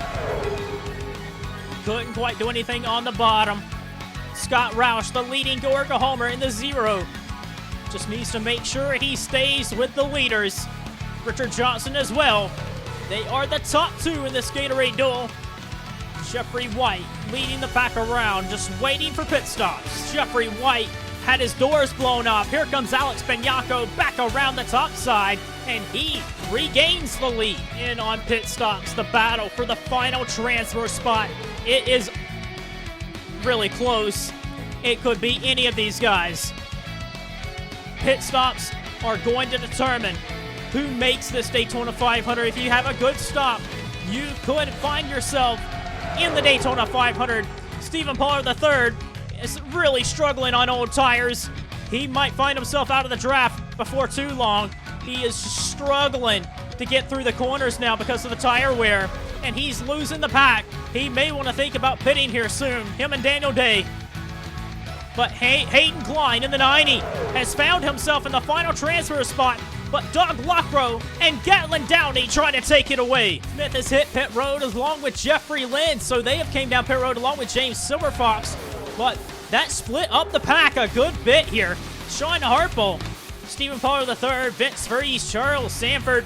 Couldn't quite do anything on the bottom. Scott Roush, the leading Gorga Homer in the 0. Just needs to make sure he stays with the leaders. Richard Johnson as well. They are the top 2 in this Gatorade Duel. Jeffrey White leading the pack around, just waiting for pit stops. Jeffrey White had his doors blown off. Here comes Alex Benyako back around the top side, and he regains the lead. In on pit stops, the battle for the final transfer spot. It is really close. It could be any of these guys. Pit stops are going to determine who makes this Daytona 500. If you have a good stop, you could find yourself in the Daytona 500. Stephen Pollard III is really struggling on old tires. He might find himself out of the draft before too long. He is struggling to get through the corners now because of the tire wear, and he's losing the pack. He may want to think about pitting here soon, him and Daniel Day. But Hayden Klein in the 90 has found himself in the final transfer spot, but Doug Lockrow and Gatlin Downey trying to take it away. Smith has hit pit road along with Jeffrey Lynn, so they have came down pit road along with James Silverfox, but that split up the pack a good bit here. Sean Harple, Stephen Pollard III, Vince Freeze, Charles Sanford,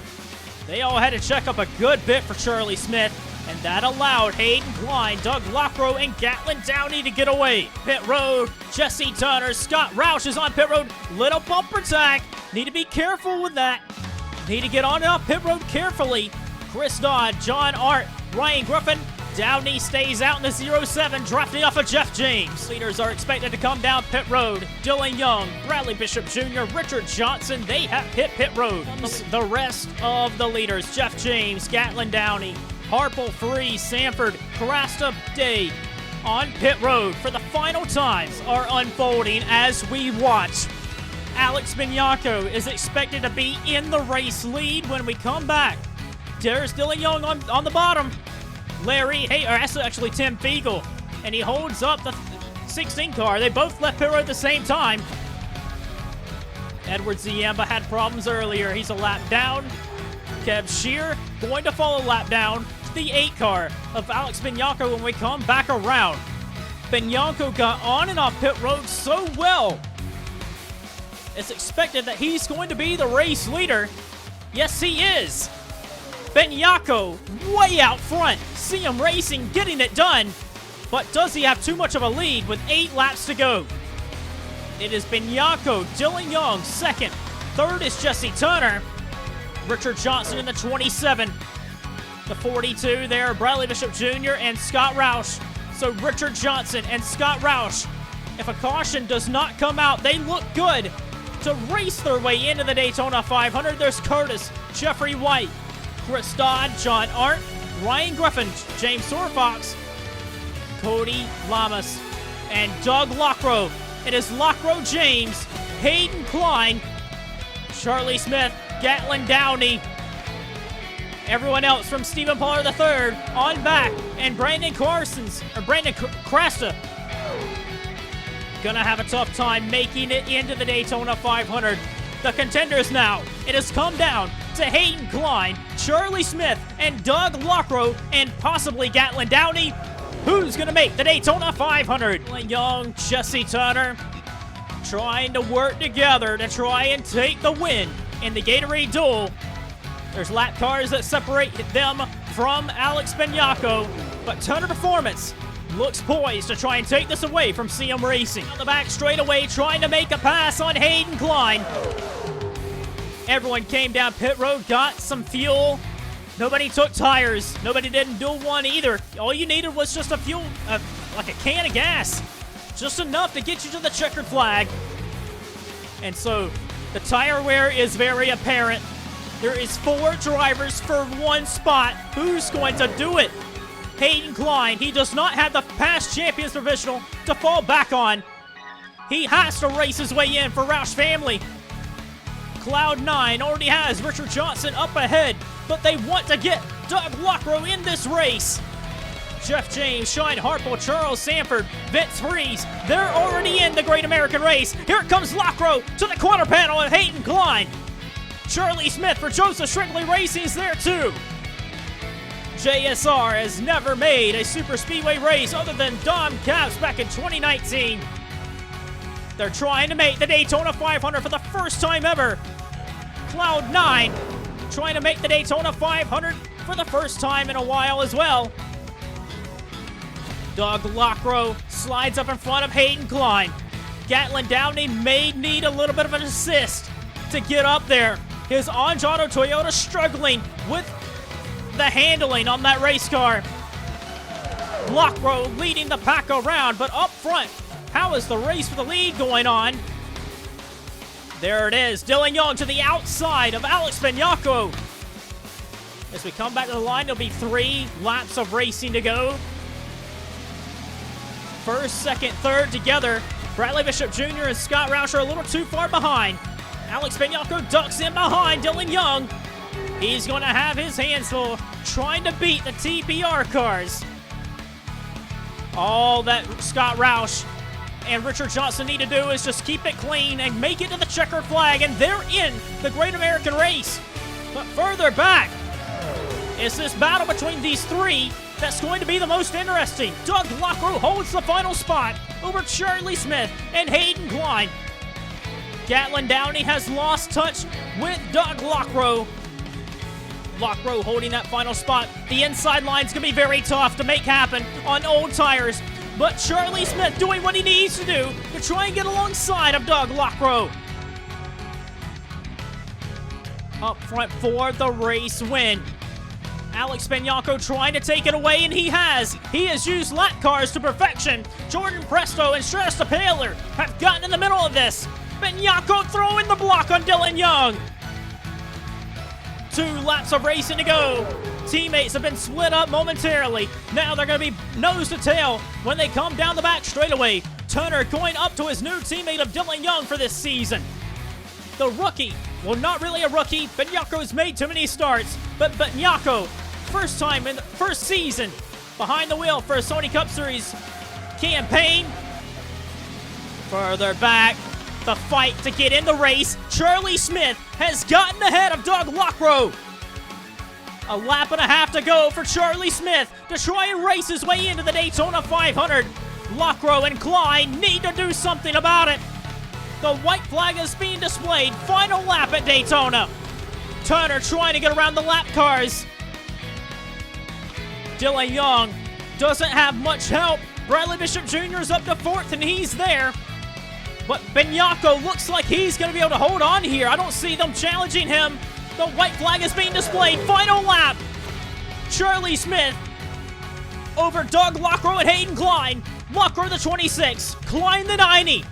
they all had to check up a good bit for Charlie Smith. And that allowed Hayden Klein, Doug Lockrow, and Gatlin Downey to get away. Pit road, Jesse Turner, Scott Roush is on pit road. Little bumper tag. Need to be careful with that. Need to get on and off pit road carefully. Chris Dodd, John Art, Ryan Griffin. Downey stays out in the 07, drafting off of Jeff James. Leaders are expected to come down pit road. Dylan Young, Bradley Bishop Jr., Richard Johnson, they have hit pit road. The rest of the leaders, Jeff James, Gatlin Downey, Harple, Free, Sanford, Carrasta, Day on pit road for the final times are unfolding as we watch. Alex Bignacco is expected to be in the race lead when we come back. There's Dylan Young on the bottom. Larry, or that's actually Tim Fiegel, and he holds up the 16 car. They both left pit road at the same time. Edward Ziemba had problems earlier. He's a lap down. Kev Shear going to follow lap down to the 8 car of Alex Bignacco when we come back around. Bignacco got on and off pit road so well. It's expected that he's going to be the race leader. Yes, he is. Bignacco way out front. CM Racing getting it done. But does he have too much of a lead with 8 laps to go? It is Bignacco, Dylan Young second. Third is Jesse Turner. Richard Johnson in the 27. The 42 there, Bradley Bishop Jr. and Scott Roush. So Richard Johnson and Scott Roush, if a caution does not come out, they look good to race their way into the Daytona 500. There's Curtis, Jeffrey White, Chris Dodd, John Art, Ryan Griffin, James Sorfox, Cody Lamas, and Doug Lockrow. It is Lockrow James, Hayden Klein, Charlie Smith, Gatlin Downey, everyone else from Stephen Pollard III on back, and Brandon Crasta gonna have a tough time making it into the Daytona 500. The contenders now, it has come down to Hayden Klein, Charlie Smith, and Doug Lockrow, and possibly Gatlin Downey. Who's gonna make the Daytona 500? Young, Jesse Turner trying to work together to try and take the win in the Gatorade Duel. There's lap cars that separate them from Alex Bignacco, but Turner Performance looks poised to try and take this away from CM Racing. On the back straightaway, trying to make a pass on Hayden Klein. Everyone came down pit road, got some fuel. Nobody took tires. Nobody didn't do one either. All you needed was just a fuel, like a can of gas. Just enough to get you to the checkered flag. And so the tire wear is very apparent. There is 4 drivers for 1 spot. Who's going to do it? Hayden Klein, he does not have the past champions provisional to fall back on. He has to race his way in for Roush family. Cloud 9 already has Richard Johnson up ahead, but they want to get Doug Lockrow in this race. Jeff James, Shine Harple, Charles Sanford, Vince Freeze, they're already in the Great American Race. Here comes Lockrow to the quarter panel of Hayden Klein. Charlie Smith for Joseph Shrinkley Racing is there too. JSR has never made a super speedway race other than Dom Caps back in 2019. They're trying to make the Daytona 500 for the first time ever. Cloud 9 trying to make the Daytona 500 for the first time in a while as well. Doug Lockrow slides up in front of Hayden Klein. Gatlin Downey may need a little bit of an assist to get up there. His Anjado Toyota struggling with the handling on that race car. Lockrow leading the pack around, but up front, how is the race for the lead going on? There it is, Dylan Young to the outside of Alex Bignacco. As we come back to the line, there'll be 3 laps of racing to go. First, second, third together. Bradley Bishop Jr. and Scott Roush are a little too far behind. Alex Bignacco ducks in behind Dylan Young. He's going to have his hands full trying to beat the TPR cars. All that Scott Roush and Richard Johnson need to do is just keep it clean and make it to the checkered flag, and they're in the Great American Race. But further back, it's this battle between these 3 that's going to be the most interesting. Doug Lockrow holds the final spot over Charlie Smith and Hayden Klein. Gatlin Downey has lost touch with Doug Lockrow. Lockrow holding that final spot. The inside line's going to be very tough to make happen on old tires. But Charlie Smith doing what he needs to do to try and get alongside of Doug Lockrow. Up front for the race win. Alex Bignacco trying to take it away, and he has. He has used lap cars to perfection. Jordan Presto and Strauss Paler have gotten in the middle of this. Bignacco throwing the block on Dylan Young. 2 laps of racing to go. Teammates have been split up momentarily. Now they're going to be nose to tail when they come down the back straightaway. Turner going up to his new teammate of Dylan Young for this season. The rookie, well, not really a rookie. Bignacco's made too many starts, but Bignacco, first time in the first season behind the wheel for a Sony Cup Series campaign. Further back, the fight to get in the race. Charlie Smith has gotten ahead of Doug Lockrow. A lap and a half to go for Charlie Smith to try and race his way into the Daytona 500. Lockrow and Klein need to do something about it. The white flag is being displayed. Final lap at Daytona. Turner trying to get around the lap cars. Dylan Young doesn't have much help. Bradley Bishop Jr. is up to 4th, and he's there. But Bignacco looks like he's going to be able to hold on here. I don't see them challenging him. The white flag is being displayed. Final lap. Charlie Smith over Doug Lockrow and Hayden Klein. Lockrow the 26, Klein the 90.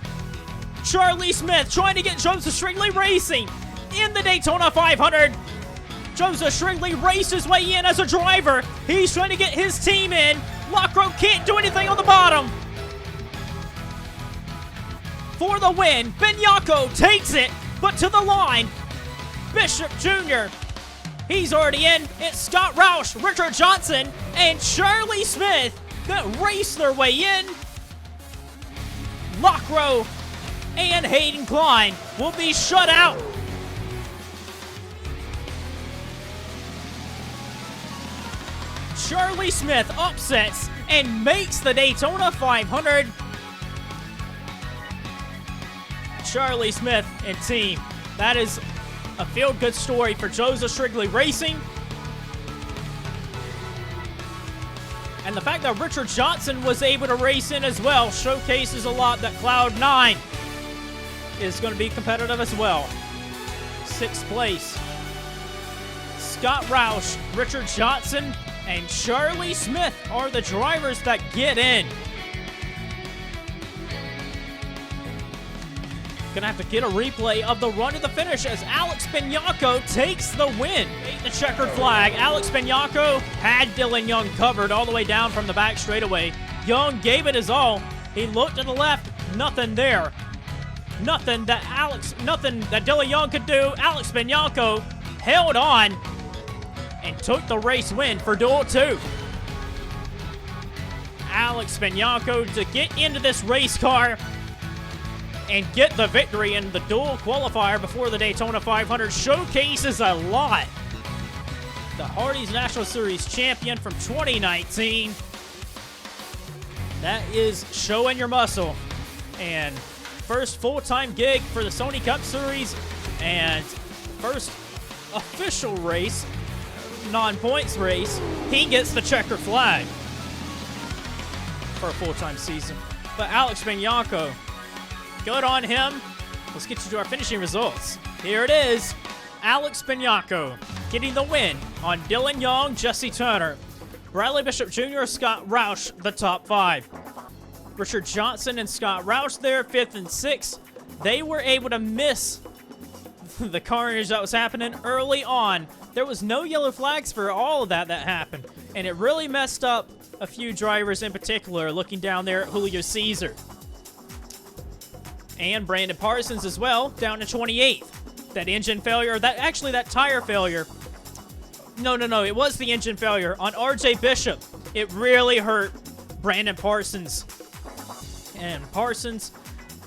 Charlie Smith trying to get Joseph Shrigley racing in the Daytona 500. Joseph Shrigley raced his way in as a driver. He's trying to get his team in. Lockrow can't do anything on the bottom. For the win, Bignacco takes it, but to the line. Bishop Jr., he's already in. It's Scott Roush, Richard Johnson, and Charlie Smith that race their way in. Lockrow and Hayden Klein will be shut out. Charlie Smith upsets and makes the Daytona 500. Charlie Smith and team. That is a feel-good story for Joseph Shrigley Racing. And the fact that Richard Johnson was able to race in as well showcases a lot that Cloud9 is going to be competitive as well. 6th place. Scott Roush, Richard Johnson, and Charlie Smith are the drivers that get in. Gonna have to get a replay of the run to the finish as Alex Bignacco takes the win. The checkered flag. Alex Bignacco had Dylan Young covered all the way down from the back straightaway. Young gave it his all. He looked to the left, nothing there. Nothing that Dylan Young could do. Alex Bignacco held on and took the race win for Duel 2. Alex Bignacco to get into this race car and get the victory in the Duel Qualifier before the Daytona 500 showcases a lot. The Hardee's National Series champion from 2019. That is showing your muscle. And first full-time gig for the Sony Cup Series and first official race, non-points race, he gets the checker flag for a full-time season. But Alex Bignacco, good on him. Let's get you to our finishing results. Here it is. Alex Bignacco getting the win on Dylan Young, Jesse Turner, Bradley Bishop Jr., Scott Roush, the top 5. Richard Johnson and Scott Roush there, 5th and 6th. They were able to miss the carnage that was happening early on. There was no yellow flags for all of that happened, and it really messed up a few drivers in particular, looking down there at Julio Caesar. And Brandon Parsons as well, down to 28th. That engine failure, that tire failure. No, it was the engine failure on RJ Bishop. It really hurt Brandon Parsons. And Parsons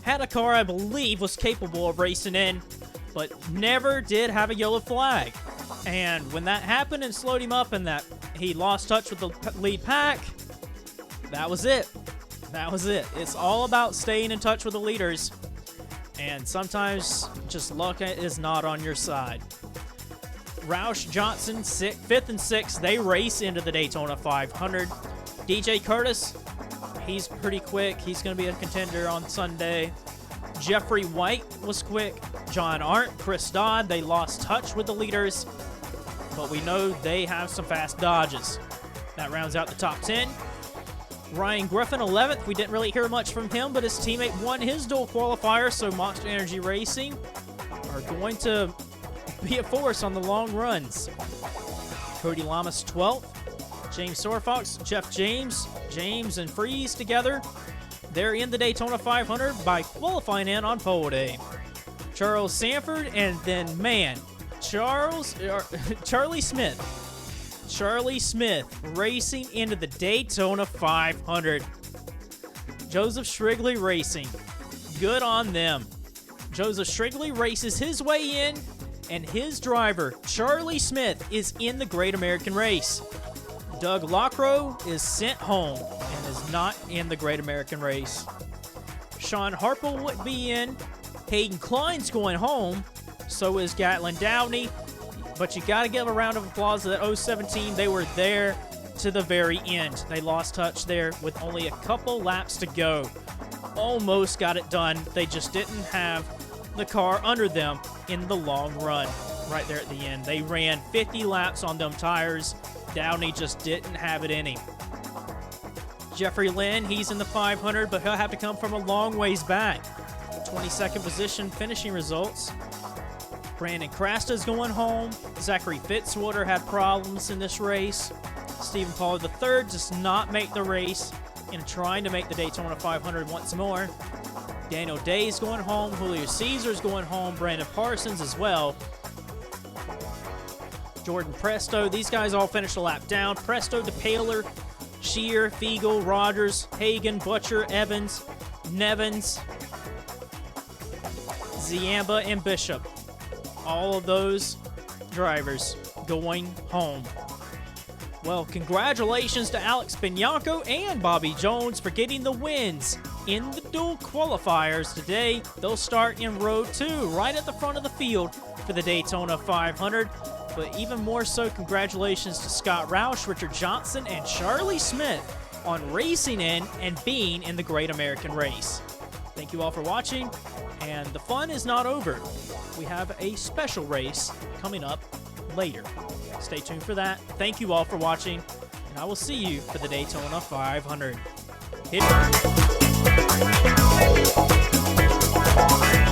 had a car I believe was capable of racing in, but never did have a yellow flag. And when that happened and slowed him up and that he lost touch with the lead pack, that was it. That was it. It's all about staying in touch with the leaders. And sometimes just luck is not on your side. Roush, Johnson, 5th and 6th. They race into the Daytona 500. DJ Curtis, he's pretty quick. He's going to be a contender on Sunday. Jeffrey White was quick. John Arndt, Chris Dodd, they lost touch with the leaders, but we know they have some fast dodges. That rounds out the top 10. Ryan Griffin, 11th. We didn't really hear much from him, but his teammate won his dual qualifier, so Monster Energy Racing are going to be a force on the long runs. Cody Lamas, 12th. James Sorfox, Jeff James and Freeze together. They're in the Daytona 500 by qualifying in on pole day. Charles Sanford, and then, man, Charlie Smith. Charlie Smith racing into the Daytona 500. Joseph Shrigley Racing. Good on them. Joseph Shrigley races his way in, and his driver, Charlie Smith, is in the Great American Race. Doug Lockrow is sent home and is not in the Great American Race. Sean Harple would be in. Hayden Klein's going home. So is Gatlin Downey. But you got to give a round of applause to that 017. They were there to the very end. They lost touch there with only a couple laps to go. Almost got it done. They just didn't have the car under them in the long run. Right there at the end. They ran 50 laps on them tires. Downey just didn't have it in him. Jeffrey Lynn, he's in the 500, but he'll have to come from a long ways back. 22nd position finishing results. Brandon Crasta's going home. Zachary Fitzwater had problems in this race. Stephen Paul III does not make the race and trying to make the Daytona 500 once more. Daniel Day's going home. Julio Caesar's going home. Brandon Parsons as well. Jordan Presto, these guys all finished a lap down. Presto, DePaler, Shear, Fiegel, Rogers, Hagan, Butcher, Evans, Nevins, Ziamba, and Bishop. All of those drivers going home. Well, congratulations to Alex Bianco and Bobby Jones for getting the wins in the dual qualifiers today. They'll start in row 2, right at the front of the field for the Daytona 500. But even more so, congratulations to Scott Roush, Richard Johnson, and Charlie Smith on racing in and being in the Great American Race. Thank you all for watching, and the fun is not over. We have a special race coming up later. Stay tuned for that. Thank you all for watching, and I will see you for the Daytona 500. Hit it.